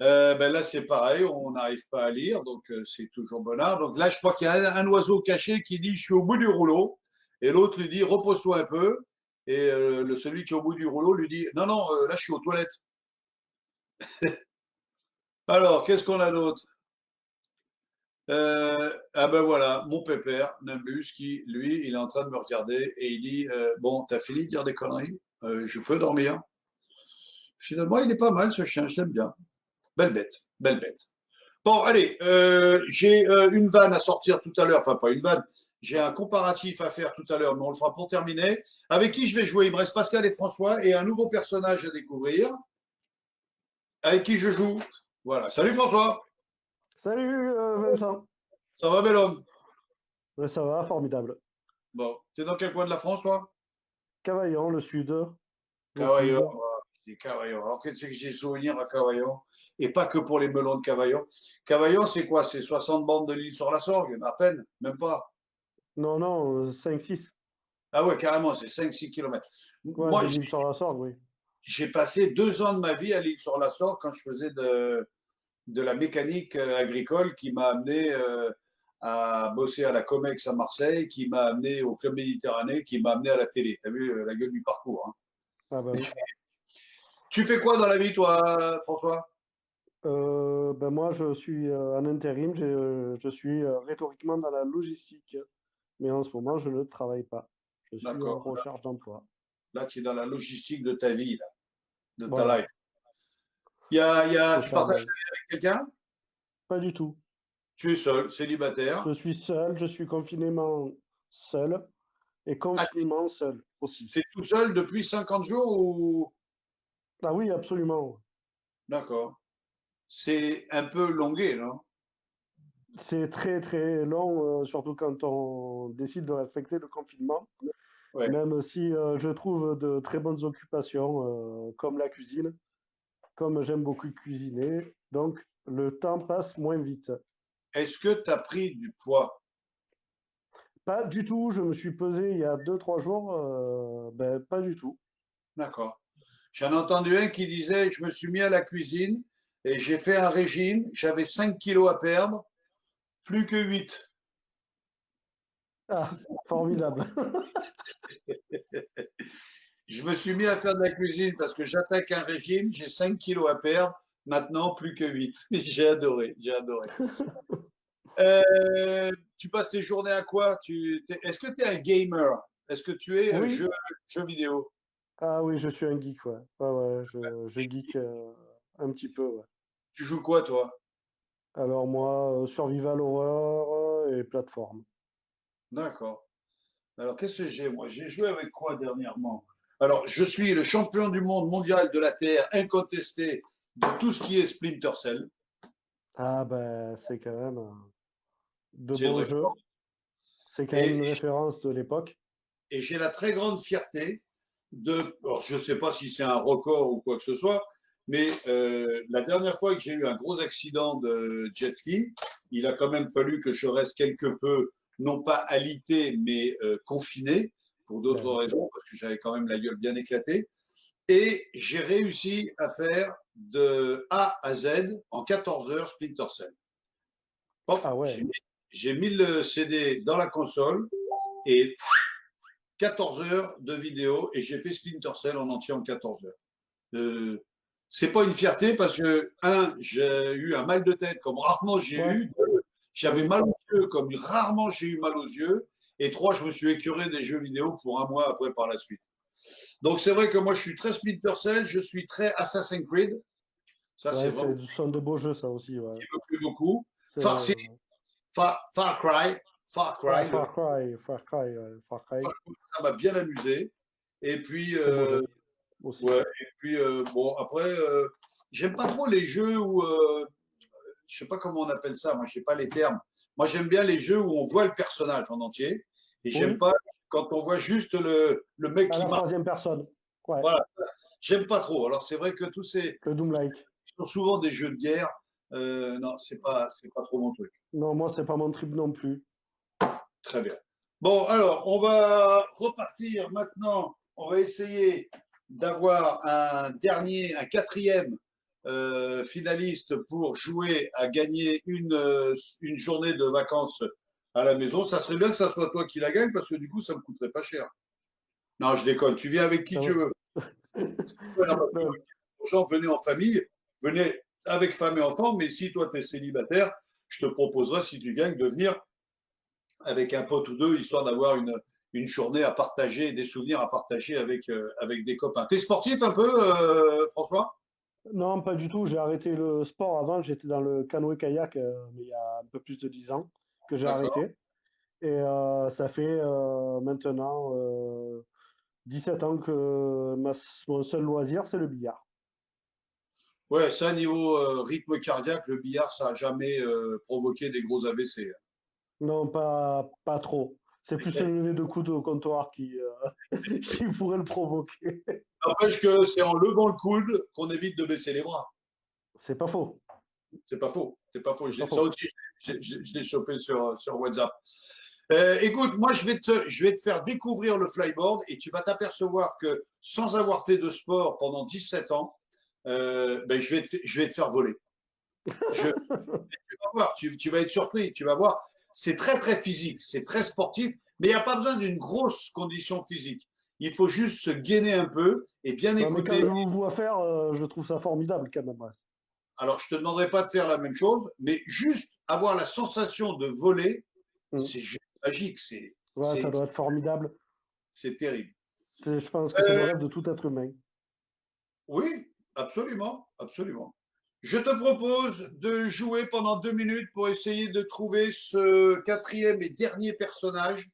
Ben là c'est pareil, on n'arrive pas à lire, donc c'est toujours bonnard. Donc là je crois qu'il y a un oiseau caché qui dit je suis au bout du rouleau et l'autre lui dit repose-toi un peu et celui qui est au bout du rouleau lui dit non non là je suis aux toilettes. Alors qu'est-ce qu'on a d'autre? Ah ben voilà, mon pépère, Nimbus, qui, lui, il est en train de me regarder et il dit bon, t'as fini de dire des conneries? Je peux dormir. Finalement, il est pas mal ce chien, je l'aime bien. Belle bête, belle bête. Bon, allez, j'ai une vanne à sortir tout à l'heure, enfin pas une vanne, j'ai un comparatif à faire tout à l'heure, mais on le fera pour terminer. Avec qui je vais jouer? Il me reste Pascal et François et un nouveau personnage à découvrir. Avec qui je joue? Voilà. Salut François. Salut Vincent. Ça va, bel homme? Ouais, ça va, formidable. Bon, t'es dans quel coin de la France, toi? Cavaillon, le sud. Cavaillon, Vaucluse. c'est Cavaillon. Alors, qu'est-ce que j'ai souvenir à Cavaillon? Et pas que pour les melons de Cavaillon. Cavaillon, c'est quoi? C'est 60 bandes de l'île sur la Sorgue, à peine, même pas. Non, non, 5-6. Ah ouais, carrément, c'est 5-6 kilomètres. Ouais, Moi, de l'île sur la Sorgue, oui. j'ai passé 2 ans de ma vie à l'île sur la Sorgue quand je faisais de la mécanique agricole qui m'a amené à bosser à la Comex à Marseille, qui m'a amené au Club Méditerranée, qui m'a amené à la télé. Tu as vu la gueule du parcours. Hein. Ah bah oui. Tu fais quoi dans la vie, toi, François? Ben moi, je suis en intérim, je suis rhétoriquement dans la logistique, mais en ce moment, je ne travaille pas. Je suis en D'accord. recherche d'emploi. Là, tu es dans la logistique de ta vie, là, de ta Voilà, life. c'est Tu ça. partages ta vie avec quelqu'un? Pas du tout. Tu es seul, célibataire. Je suis seul, je suis confinément seul et Ah, confinement seul tu aussi. es tout seul depuis 50 jours ou... Ah oui, absolument. D'accord. C'est un peu longué, non? C'est très très long, surtout quand on décide de respecter le confinement, Ouais. même si je trouve de très bonnes occupations, comme la cuisine, comme j'aime beaucoup cuisiner, donc le temps passe moins vite. Est-ce que tu as pris du poids? Pas du tout, je me suis pesé il y a 2 3 jours, ben, pas du tout. D'accord. J'en ai entendu un qui disait, je me suis mis à la cuisine et j'ai fait un régime, j'avais 5 kilos à perdre, plus que 8. Ah, formidable. Je me suis mis à faire de la cuisine parce que j'attaque un régime, j'ai 5 kilos à perdre, maintenant plus que 8. J'ai adoré, j'ai adoré. Tu passes tes journées à quoi? Est-ce que tu es un gamer? Est-ce que tu es Oui. jeu vidéo? Ah oui, je suis un geek, ouais. Ouais, ouais, je geek un petit peu, ouais. Tu joues quoi, toi? Alors moi, survival horror et plateforme. D'accord. Alors, qu'est-ce que j'ai, moi? J'ai joué avec quoi dernièrement? Alors, je suis le champion du monde mondial de la Terre, incontesté de tout ce qui est Splinter Cell. Ah ben, c'est quand même de C'est une bons jeux. référence. C'est quand même Et, une référence de l'époque. et j'ai la très grande fierté alors je ne sais pas si c'est un record ou quoi que ce soit, mais la dernière fois que j'ai eu un gros accident de jet ski, il a quand même fallu que je reste quelque peu, non pas alité, mais confiné, pour Ben d'autres oui. raisons, parce que j'avais quand même la gueule bien éclatée. Et j'ai réussi à faire de A à Z en 14 heures Splinter Cell. Hop, Ah ouais. j'ai mis le CD dans la console et 14 heures de vidéo et j'ai fait Splinter Cell en entier en 14 heures. Euh, c'est pas une fierté parce que, un, j'ai eu un mal de tête comme rarement j'ai Ouais. eu. Deux, j'avais Oui. mal aux yeux comme rarement j'ai eu mal aux yeux. Et trois, je me suis écuré des jeux vidéo pour un mois après par la suite. Donc c'est vrai que moi je suis très Splinter Cell, je suis très Assassin's Creed. Ça c'est Ouais, vraiment ce sont de beaux jeux, ça aussi, ce ouais. qui me plaît beaucoup. C'est Far Cry, ah, le Far Cry, ça m'a bien amusé. Et puis très beau jeu aussi. ouais, et puis bon après j'aime pas trop les jeux où je sais pas comment on appelle ça, moi je sais pas les termes. Moi j'aime bien les jeux où on voit le personnage en entier et j'aime Oui, pas quand on voit juste le mec à qui la marche. troisième personne. Ouais, Voilà, j'aime pas trop. Alors c'est vrai que tous ces le Doom-like. sont souvent des jeux de guerre. Non, c'est pas trop mon truc. Non, moi, c'est pas mon trip non plus. Très bien. Bon, alors, on va repartir maintenant. On va essayer d'avoir un quatrième finaliste pour jouer à gagner une journée de vacances à la maison. Ça serait bien que ça soit toi qui la gagne parce que du coup, ça me coûterait pas cher. Non, je déconne. Tu viens avec qui Ça tu va. veux. Non, parce que Non, les gens, venez en famille, venez avec femme et enfant, mais si toi, tu es célibataire, je te proposerai, si tu gagnes, de venir avec un pote ou deux, histoire d'avoir une journée à partager, des souvenirs à partager avec des copains. T'es sportif un peu, François? non, pas du tout. J'ai arrêté le sport avant. J'étais dans le canoë-kayak, mais il y a un peu plus de 10 ans que j'ai D'accord. arrêté. Et ça fait maintenant 17 ans que mon seul loisir, c'est le billard. Ouais, ça, niveau rythme cardiaque, le billard, ça n'a jamais provoqué des gros AVC. Non, pas trop. C'est plus le lever de coude au comptoir qui pourrait le provoquer. N'empêche que c'est en levant le coude qu'on évite de baisser les bras. C'est pas faux. C'est pas faux. C'est pas faux. C'est pas Ça faux. aussi, je l'ai chopé sur WhatsApp. Écoute, moi, je vais te faire découvrir le flyboard et tu vas t'apercevoir que sans avoir fait de sport pendant 17 ans, ben, je vais te faire voler. Tu vas voir, tu vas être surpris, tu vas voir. C'est très, très physique, c'est très sportif, mais il n'y a pas besoin d'une grosse condition physique. Il faut juste se gainer un peu et bien Non, mais quand écouter. je vous vois faire, je trouve ça formidable quand même. Ouais. Alors, je ne te demanderai pas de faire la même chose, mais juste avoir la sensation de voler, Mm. c'est juste magique, Ouais, ça doit être formidable. c'est terrible. Je pense que c'est le Euh, rêve de tout être humain. oui, absolument, absolument. Je te propose de jouer pendant 2 minutes pour essayer de trouver ce quatrième et dernier personnage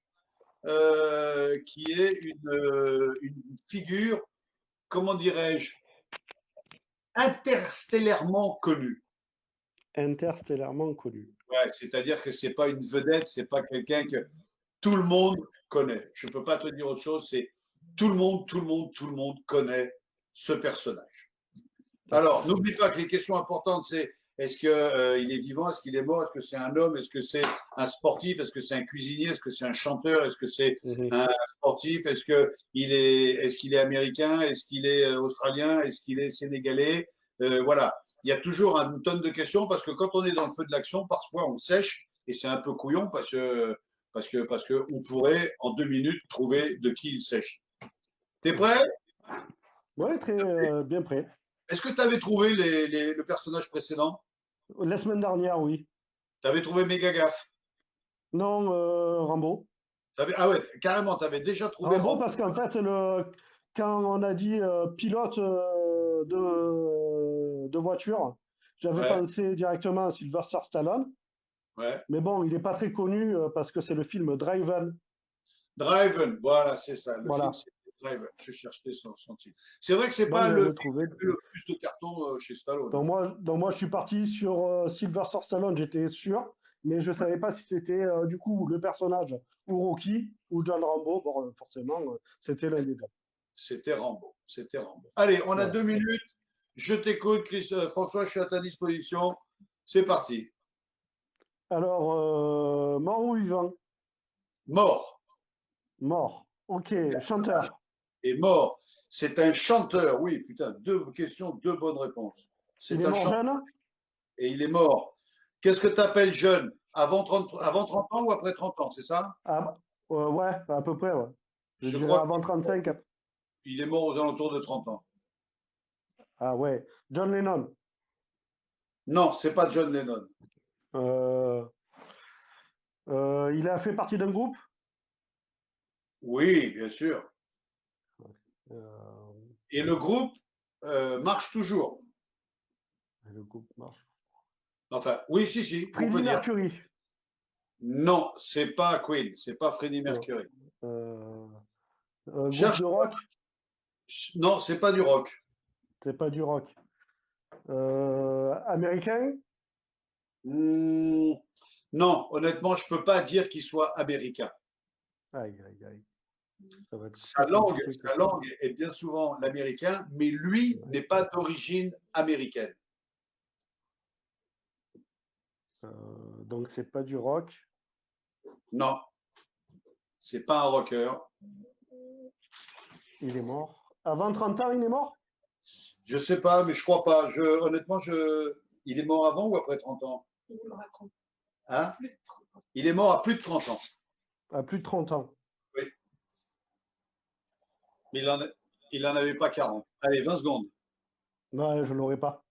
qui est une figure, comment dirais-je, interstellairement connue. Interstellairement connu. Ouais, c'est-à-dire que c'est pas une vedette, c'est pas quelqu'un que tout le monde connaît. Je ne peux pas te dire autre chose, c'est tout le monde connaît ce personnage. Alors, D'accord. n'oublie pas que les questions importantes, c'est est-ce qu'il est vivant, est-ce qu'il est mort, est-ce que c'est un homme, est-ce que c'est un sportif, est-ce que c'est un cuisinier, est-ce que c'est un chanteur, est-ce que c'est Mhm. un sportif, est-ce qu'il est américain, est-ce qu'il est australien, est-ce qu'il est sénégalais, voilà. Il y a toujours une tonne de questions parce que quand on est dans le feu de l'action, parfois on sèche et c'est un peu couillon parce que parce que on pourrait en 2 minutes trouver de qui il s'agit. T'es prêt? Ouais, très bien prêt. Est-ce que tu avais trouvé le personnage précédent? La semaine dernière, oui. Tu avais trouvé Mégagaffe? Non, Rambo. Ah ouais, carrément, tu avais déjà trouvé Rambo Rambo. parce qu'en fait, quand on a dit pilote de voiture, j'avais Ouais, pensé directement à Sylvester Stallone. ouais. Mais bon, il n'est pas très connu parce que c'est le film Driven. Driven, voilà, c'est ça. Le film, Voilà. c'est Driven. Je cherchais son titre. C'est vrai que c'est Bon, pas je le l'ai film trouvé. qui a fait le plus de cartons chez Stallone. Donc moi, je suis parti sur Sylvester Stallone, j'étais sûr, mais je ne savais pas si c'était du coup le personnage ou Rocky ou John Rambo. Bon, forcément, c'était l'un des deux. C'était Rambo. C'était Rambo. Allez, on a Voilà. 2 minutes. Je t'écoute, François, je suis à ta disposition. C'est parti. Alors, mort ou vivant? Mort. Mort. Ok, chanteur. Et mort. C'est un chanteur. Oui, putain, 2 questions, 2 bonnes réponses. Il C'est est un mort chanteur jeune? et il est mort. Qu'est-ce que tu appelles jeune? Avant 30 ans ou après 30 ans, c'est ça? Ah, ouais, à peu près, ouais. Je Je dirais crois avant 35. qu'il est mort aux alentours de 30 ans. Ah ouais. John Lennon. Non, c'est pas John Lennon. Euh, il a fait partie d'un groupe? Oui, bien sûr. Euh, Et le groupe marche toujours. le groupe marche. Enfin, oui, si, on Freddie peut dire. Mercury. Non, c'est pas Queen, c'est pas Freddie Non. Mercury. Groupe Cherche. de rock? Non, c'est pas du rock. C'est pas du rock. Américain? Hmm, non, honnêtement, je peux pas dire qu'il soit américain. Aïe, aïe, aïe. Ça va être Sa plus langue, compliqué que sa ça. langue est bien souvent l'américain, mais lui n'est pas d'origine américaine. Donc c'est pas du rock. Non, c'est pas un rocker. Il est mort. Avant 30 ans, il est mort? Je sais pas, mais je crois pas. Honnêtement, il est mort avant ou après 30 ans? Hein? Il est mort à plus de 30 ans. À plus de 30 ans. Oui. Mais il en avait pas 40. Allez, 20 secondes. Ouais, je l'aurais pas.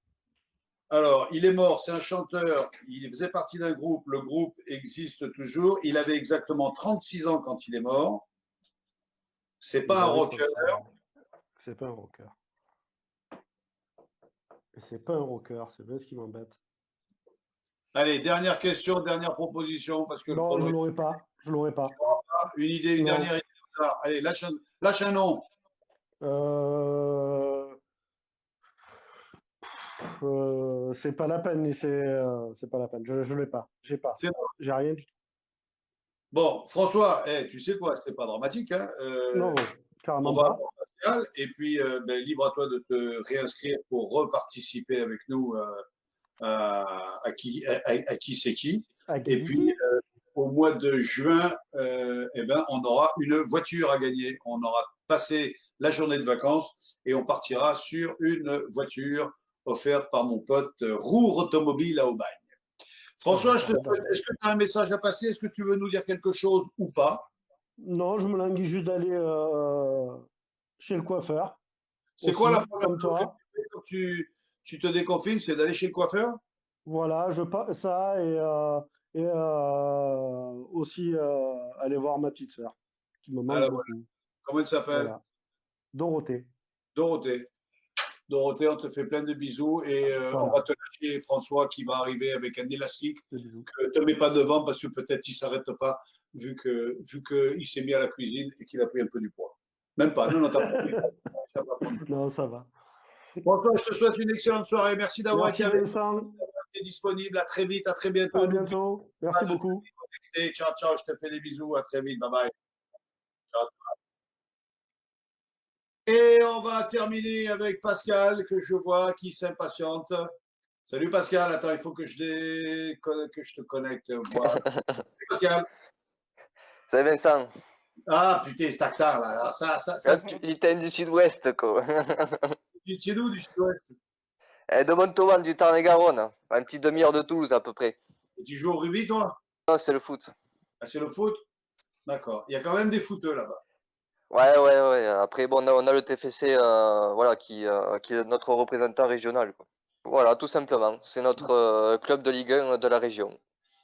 Alors, il est mort, c'est un chanteur, il faisait partie d'un groupe, le groupe existe toujours, il avait exactement 36 ans quand il est mort. C'est Il pas un avait rocker. 36 ans. C'est pas un rocker. Et c'est pas un rocker, c'est bien ce qui m'embête. Allez, dernière question, dernière proposition, parce que le Non, je chrono est l'aurais pas. Je l'aurais pas. une idée, une Non. dernière idée. Allez, lâche un nom. C'est pas la peine, c'est pas la peine. Je l'ai pas. J'ai pas. C'est J'ai rien du tout. bon, François, tu sais quoi, c'est pas dramatique, hein. Non, On carrément va pas. avoir Pascal, et puis libre à toi de te réinscrire pour reparticiper avec nous à qui c'est qui. À Et puis au mois de juin, on aura une voiture à gagner. On aura passé la journée de vacances et on partira sur une voiture offerte par mon pote Roure Automobile à Aubagne. François, est-ce que tu as un message à passer? Est-ce que tu veux nous dire quelque chose ou pas? Non, je me languis juste d'aller chez le coiffeur. C'est quoi la Aussi, première comme chose que toi. tu fais quand tu te déconfines? C'est d'aller chez le coiffeur? Voilà, ça et aussi aller voir ma petite sœur, qui me manque Alors, voilà. beaucoup. Comment elle s'appelle? Voilà. Dorothée. Dorothée. Dorothée, on te fait plein de bisous et Voilà. on va te lâcher François qui va arriver avec un élastique. Des bisous. Ne te mets pas devant parce que peut-être il ne s'arrête pas vu qu'il s'est mis à la cuisine et qu'il a pris un peu du poids. Même pas. Non, t'as pas pris. Non, ça va. François, je te souhaite une excellente soirée. Merci d'avoir Merci été avec Vincent. nous, d'avoir été disponible. À très vite, à très bientôt. À bientôt. Merci beaucoup. Ciao, ciao. Je te fais des bisous. À très vite. Bye bye. Ciao. Et on va terminer avec Pascal, que je vois, qui s'impatiente. Salut Pascal, attends, il faut que je te connecte. Voilà. Salut Pascal. Salut Vincent. Ah putain, cet accent là. Alors, ça, Capitaine du Sud-Ouest, quoi. tu es d'où du Sud-Ouest? De Montauban, du Tarn-et-Garonne. Un petit demi-heure de Toulouse, à peu près. Et tu joues au rugby, toi? Non, c'est le foot. Ah, c'est le foot? D'accord. Il y a quand même des footeux là-bas. Ouais, ouais, ouais. Après, bon, on a le TFC, voilà, qui est notre représentant régional, quoi. Voilà, tout simplement. C'est notre club de Ligue 1 de la région.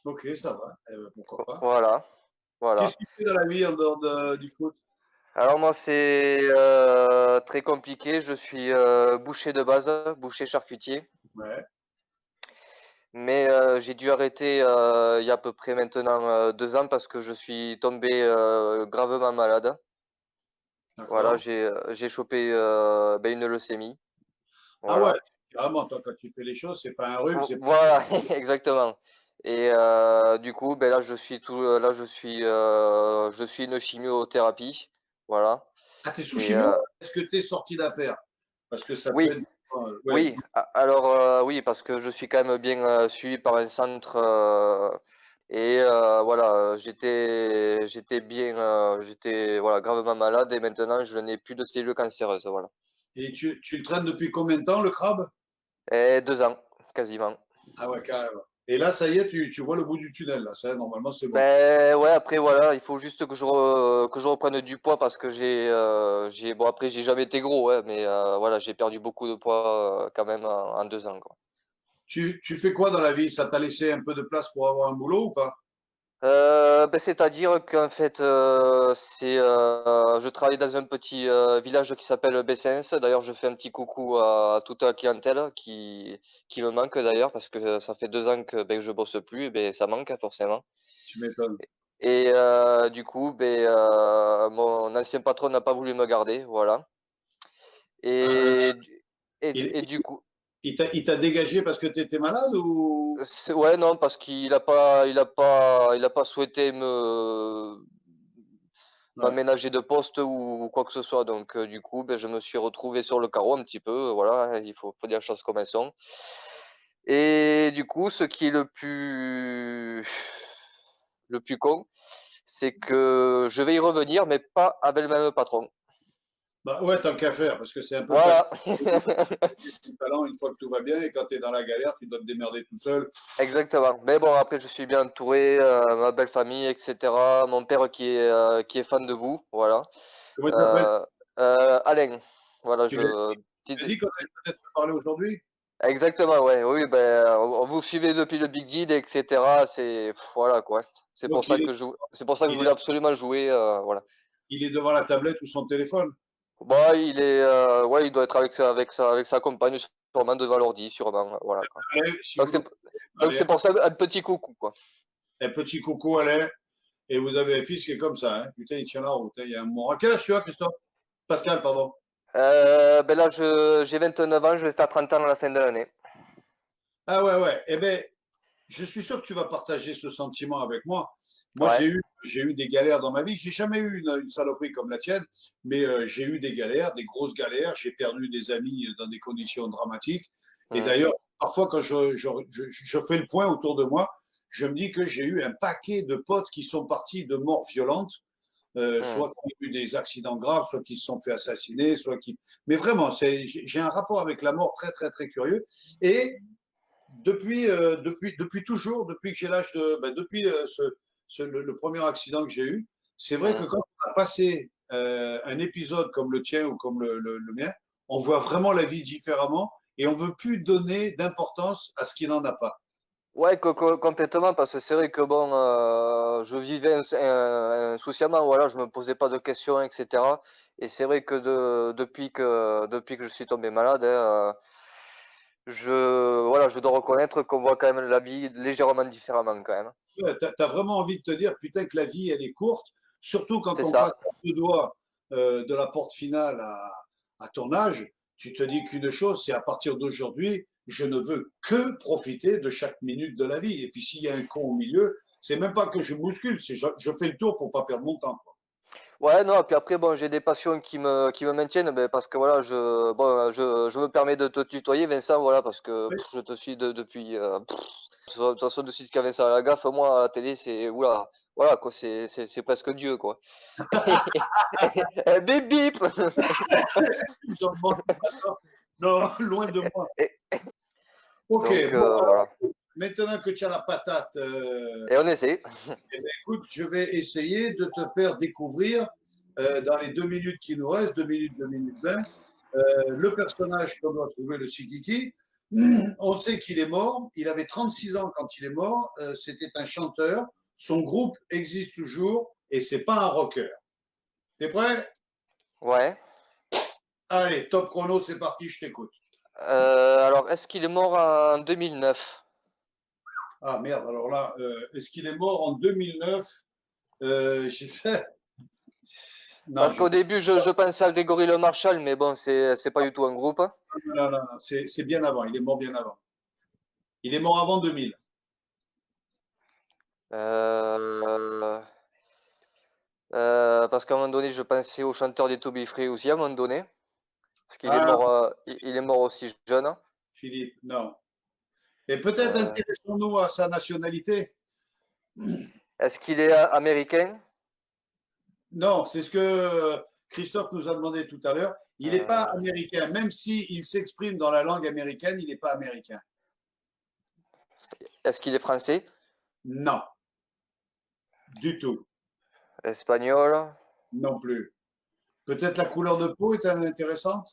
Ok, ça va. Eh ben, pourquoi pas. Voilà, voilà. Qu'est-ce que tu fais dans la vie en dehors du foot? Alors moi, c'est très compliqué. Je suis boucher de base, boucher charcutier. Ouais, Mais j'ai dû arrêter il y a à peu près maintenant 2 ans parce que je suis tombé gravement malade. Voilà, d'accord. j'ai chopé ben, une leucémie. Ah ouais, Voilà. carrément, toi, quand tu fais les choses, c'est pas un rhume, c'est pas. Voilà, exactement. Et du coup, ben là, je suis une chimiothérapie. Voilà. Ah, t'es sous Et chimio? Est-ce que t'es sorti d'affaire? Parce que ça peut oui, être. Ouais. oui. Alors oui, parce que je suis quand même bien suivi par un centre. Et voilà, j'étais voilà gravement malade et maintenant je n'ai plus de cellules cancéreuses. Voilà. Et tu le traînes depuis combien de temps, le crabe? Et 2 ans, quasiment. Ah ouais, carrément. Et là, ça y est, tu vois le bout du tunnel, là. Ça, normalement, c'est bon. Ben ouais, après voilà, il faut juste que je reprenne du poids parce que bon après j'ai jamais été gros, ouais, mais voilà, j'ai perdu beaucoup de poids quand même en 2 ans, quoi. Tu fais quoi dans la vie? Ça t'a laissé un peu de place pour avoir un boulot ou pas? Ben, c'est-à-dire qu'en fait, je travaille dans un petit village qui s'appelle Bessens. D'ailleurs, je fais un petit coucou à toute la clientèle qui me manque d'ailleurs parce que ça fait 2 ans que ben, que je bosse plus, et ben, ça manque forcément. Tu m'étonnes. Et du coup, ben, mon ancien patron n'a pas voulu me garder, voilà. Euh, Et, du- il et du coup, il t'a dégagé parce que tu étais malade ou? ouais, non, parce il a pas souhaité Ouais. m'aménager de poste ou quoi que ce soit. Donc, du coup, ben, je me suis retrouvé sur le carreau un petit peu. Voilà, il faut dire les choses comme elles sont. Et du coup, ce qui est le plus con, c'est que je vais y revenir, mais pas avec le même patron. Bah ouais, tant qu'à faire, parce que c'est un peu facile Voilà, de ton talent une fois que tout va bien et quand tu es dans la galère, tu dois te démerder tout seul. exactement. Mais bon, après, je suis bien entouré, ma belle famille, etc. Mon père qui est fan de vous, voilà. Comment il s'appelle? Euh, Alain, voilà, Tu l'as dit qu'on allait peut-être se parler aujourd'hui? exactement, ouais, oui, ben, on vous suivez depuis le Big Deal, etc. Voilà, quoi. Donc C'est pour ça que je il voulais est, absolument jouer, voilà. il est devant la tablette ou son téléphone. Bon, ouais, il doit être avec sa compagne, sûrement devant l'ordi, sûrement, voilà, quoi. Allez, si Donc vous c'est, nous donc allez, c'est pour ça un petit coucou, quoi. un petit coucou, allez. Et vous avez un fils qui est comme ça, hein. Putain, il tient la route, hein. Il y a un moment. À quel âge tu as, Christophe? Pascal, pardon. Ben là, j'ai 29 ans, je vais faire 30 ans à la fin de l'année. Ah ouais, ouais. Eh ben, je suis sûr que tu vas partager ce sentiment avec moi. Moi, Ouais. j'ai eu des galères dans ma vie. J'ai jamais eu une saloperie comme la tienne, mais j'ai eu des galères, des grosses galères. J'ai perdu des amis dans des conditions dramatiques. Et Mhm, d'ailleurs, parfois, quand je fais le point autour de moi, je me dis que j'ai eu un paquet de potes qui sont partis de morts violentes, mhm. soit qui ont eu des accidents graves, soit qui se sont fait assassiner, soit qui. Mais vraiment, j'ai un rapport avec la mort très, très, très curieux. Et depuis toujours, depuis que j'ai l'âge de. Ben, depuis le premier accident que j'ai eu, c'est vrai que Mhm. quand on a passé un épisode comme le tien ou comme le mien, on voit vraiment la vie différemment et on ne veut plus donner d'importance à ce qui n'en a pas. Ouais, complètement, parce que c'est vrai que bon, je vivais insouciamment, voilà, je me posais pas de questions, etc. Et c'est vrai que depuis que je suis tombé malade, hein, voilà, je dois reconnaître qu'on voit quand même la vie légèrement différemment quand même. Ouais, tu as vraiment envie de te dire, putain, que la vie, elle est courte, surtout quand C'est on passe ça. à deux doigts de la porte finale à ton âge. Tu te dis qu'une chose, c'est à partir d'aujourd'hui, je ne veux que profiter de chaque minute de la vie. Et puis s'il y a un con au milieu, c'est même pas que je bouscule, c'est je fais le tour pour pas perdre mon temps, quoi. Ouais, non, et puis après, bon, j'ai des passions qui me maintiennent, ben, parce que voilà, je me permets de te tutoyer, Vincent, voilà, parce que Oui. je te suis depuis. De toute façon, de suite qu'à Vincent à la gaffe, moi, à la télé, oula, voilà, quoi, c'est presque Dieu, quoi. Bip bip! J'en demande pas. Non, loin de moi. Ok, bon, Donc, voilà. maintenant que tu as la patate, Et on essaie. eh ben, écoute, je vais essayer de te faire découvrir dans les 2 minutes qui nous restent, 2 minutes 20, le personnage qu'on doit trouver, le Sikiki. On sait qu'il est mort. Il avait 36 ans quand il est mort. C'était un chanteur. Son groupe existe toujours et c'est pas un rocker. T'es prêt? Ouais. Allez, top chrono, c'est parti, je t'écoute. Alors, est-ce qu'il est mort en 2009? Ah merde, alors là, est-ce qu'il est mort en 2009? J'ai fait. Non, Parce qu'au début, je pensais à Grégory Le Marchal, mais bon, c'est pas du tout un groupe. non, c'est bien avant. Il est mort bien avant. Il est mort avant 2000. Parce qu'à un moment donné, je pensais au chanteur des To Be Free aussi, à un moment donné. Parce qu'il est Ah. mort, il est mort aussi jeune. Philippe, non. Et peut-être intéressons-nous à sa nationalité. Est-ce qu'il est américain? Non, c'est ce que Christophe nous a demandé tout à l'heure. Il n'est pas américain. Même s'il s'exprime dans la langue américaine, il n'est pas américain. Est-ce qu'il est français? Non. Du tout. Espagnol? Non plus. Peut-être la couleur de peau est intéressante?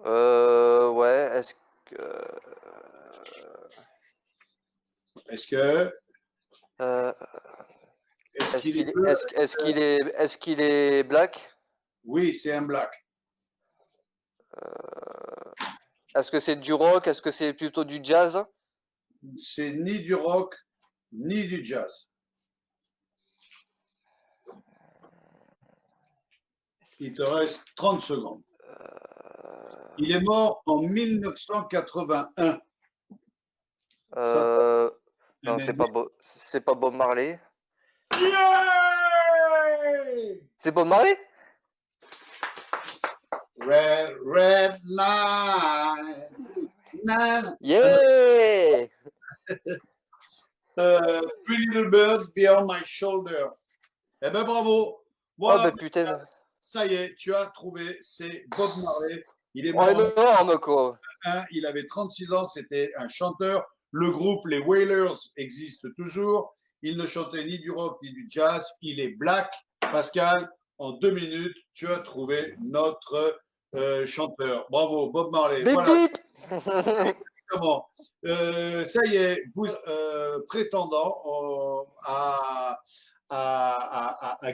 Ouais. Est-ce que... Est-ce que. Est-ce qu'il est black? Oui, c'est un black. Est-ce que c'est du rock? Est-ce que c'est plutôt du jazz? C'est ni du rock, ni du jazz. Il te reste 30 secondes. Il est mort en 1981. Non, c'est pas Bob Marley. Yeah! C'est Bob Marley? Red night. Yeah! Three little birds beyond my shoulder. Eh ben bravo. Voilà, Oh ben putain. ça y est, tu as trouvé. C'est Bob Marley. Il est Oh mort en énorme quoi. 1981. Il avait 36 ans. C'était un chanteur. Le groupe, les Wailers, existe toujours. Il ne chantait ni du rock ni du jazz. Il est black. Pascal, en 2 minutes, tu as trouvé notre chanteur. Bravo, Bob Marley. Bip Voilà. bip. Exactement. Ça y est, vous prétendant à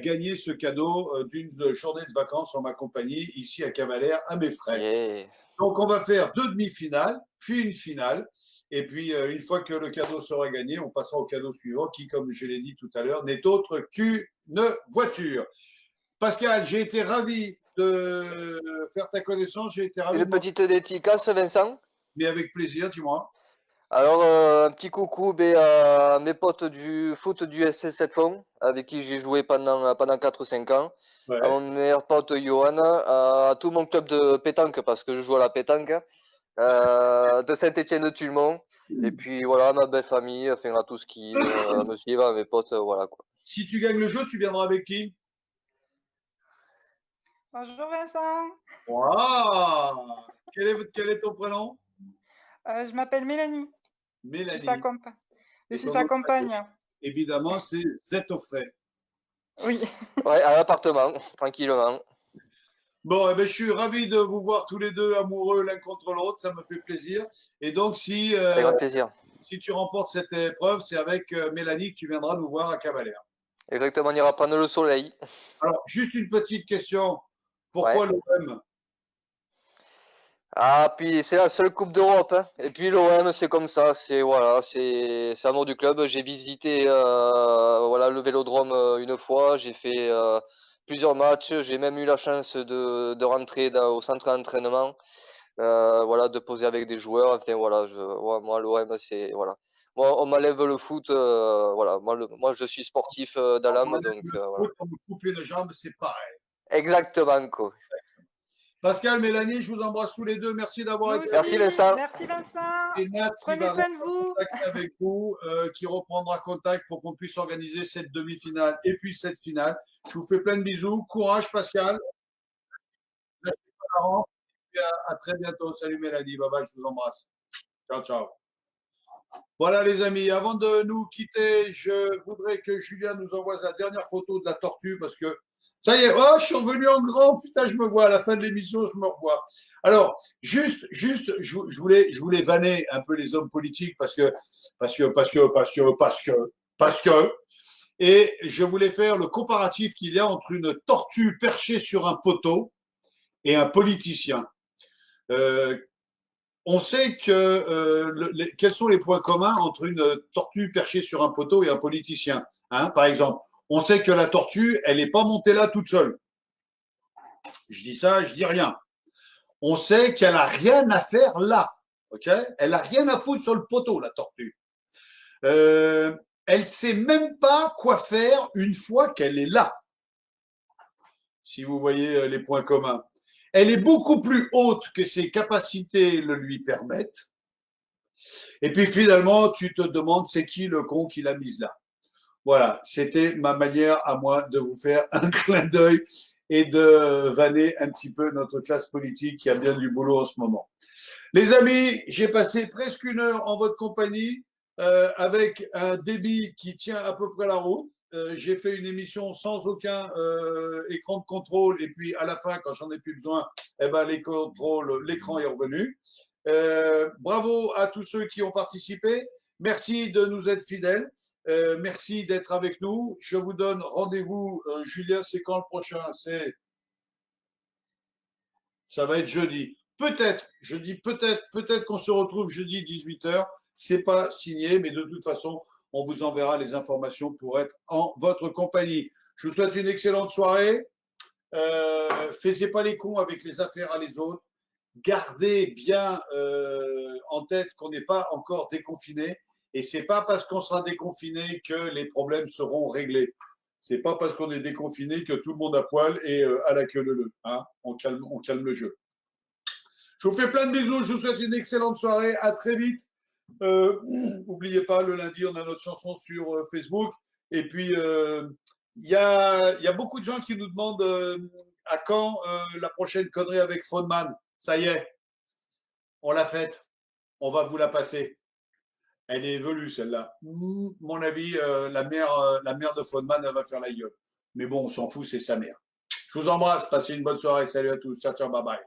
gagner ce cadeau d'une journée de vacances en ma compagnie ici à Cavalère à mes frais. Yeah. Donc on va faire 2 demi-finales, puis une finale. Et puis une fois que le cadeau sera gagné, on passera au cadeau suivant qui, comme je l'ai dit tout à l'heure, n'est autre qu'une voiture. Pascal, j'ai été ravi de faire ta connaissance. J'ai été ravi Une petite dédicace, Vincent. Mais avec plaisir, dis-moi. Alors, un petit coucou à mes potes du foot du SS7 Fond, avec qui j'ai joué pendant 4-5 ans. Ouais. À mon meilleur pote Johan, à tout mon club de pétanque, parce que je joue à la pétanque, de Saint-Étienne-de-Tulmont. Et puis voilà, ma belle famille, enfin à tous qui me suivent, à mes potes, voilà quoi. Si tu gagnes le jeu, tu viendras avec qui? Bonjour Vincent, Waouh! Quel est ton prénom? je m'apelle Mélanie, je Mélanie. suis sa compagne. Évidemment, c'est Zetofray. Oui, Ouais, à l'appartement, tranquillement. Bon, eh ben, je suis ravi de vous voir tous les deux amoureux l'un contre l'autre, ça me fait plaisir. Et donc, Avec grand plaisir. si tu remportes cette épreuve, c'est avec Mélanie que tu viendras nous voir à Cavalère. Exactement, on ira prendre le soleil. Alors, juste une petite question. Pourquoi Ouais. l'OM? Ah, puis c'est la seule Coupe d'Europe, hein. Et puis l'OM, c'est comme ça, c'est voilà, c'est amour du club. J'ai visité voilà, le Vélodrome une fois, j'ai fait plusieurs matchs, j'ai même eu la chance de rentrer au centre d'entraînement, voilà, de poser avec des joueurs. Enfin voilà, ouais, moi l'OM, c'est voilà. Moi, on m'enlève le foot, voilà. Moi, je suis sportif dans l'âme, donc voilà. On me coupe une jambe, c'est pareil. Exactement, quoi. Pascal, Mélanie, je vous embrasse tous les deux. Merci d'avoir nous été Merci, aussi. Vincent. Merci Vincent. C'est Nat qui Prenez va soin de reprendre vous. contact avec vous, qui reprendra contact pour qu'on puisse organiser cette demi-finale et puis cette finale. Je vous fais plein de bisous. Courage, Pascal. Lâchez pas la rampe. Et puis à très bientôt. Salut, Mélanie. Bye bye, je vous embrasse. Ciao, ciao. Voilà les amis, avant de nous quitter, je voudrais que Julien nous envoie la dernière photo de la tortue parce que ça y est, oh, je suis revenu en grand, putain, je me vois à la fin de l'émission, je me revois. Alors, je voulais vanner un peu les hommes politiques parce que, et je voulais faire le comparatif qu'il y a entre une tortue perchée sur un poteau et un politicien. On sait quels sont les points communs entre une tortue perchée sur un poteau et un politicien. Hein, par exemple, on sait que la tortue, elle n'est pas montée là toute seule. Je dis ça, je dis rien. On sait qu'elle n'a rien à faire là. Okay, elle n'a rien à foutre sur le poteau, la tortue. Elle ne sait même pas quoi faire une fois qu'elle est là. Si vous voyez les points communs. Elle est beaucoup plus haute que ses capacités le lui permettent. Et puis finalement, tu te demandes c'est qui le con qui l'a mise là. Voilà, c'était ma manière à moi de vous faire un clin d'œil et de vanner un petit peu notre classe politique qui a bien du boulot en ce moment. Les amis, j'ai passé presque 1 heure en votre compagnie avec un débit qui tient à peu près la route. J'ai fait une émission sans aucun écran de contrôle et puis à la fin, quand j'en ai plus besoin, eh ben, l'écran est revenu. Bravo à tous ceux qui ont participé. Merci de nous être fidèles. Merci d'être avec nous. Je vous donne rendez-vous. Julien, c'est quand le prochain? Ça va être jeudi. Peut-être, je dis peut-être qu'on se retrouve jeudi 18h. C'est pas signé, mais de toute façon, on vous enverra les informations pour être en votre compagnie. Je vous souhaite une excellente soirée. Faites pas les cons avec les affaires à les autres. Gardez bien en tête qu'on n'est pas encore déconfiné. Et c'est pas parce qu'on sera déconfiné que les problèmes seront réglés. C'est pas parce qu'on est déconfiné que tout le monde à poil et à la queue leu. Hein, on calme le jeu. Je vous fais plein de bisous. Je vous souhaite une excellente soirée. À très vite. N'oubliez pas, le lundi, on a notre chanson sur Facebook. Et puis, il y a beaucoup de gens qui nous demandent à quand la prochaine connerie avec Faunman. Ça y est, on l'a faite. On va vous la passer. Elle est velue, celle-là. Mon avis, la mère de Faunman, elle va faire la gueule. Mais bon, on s'en fout, c'est sa mère. Je vous embrasse. Passez une bonne soirée. Salut à tous. Ciao, ciao, bye bye.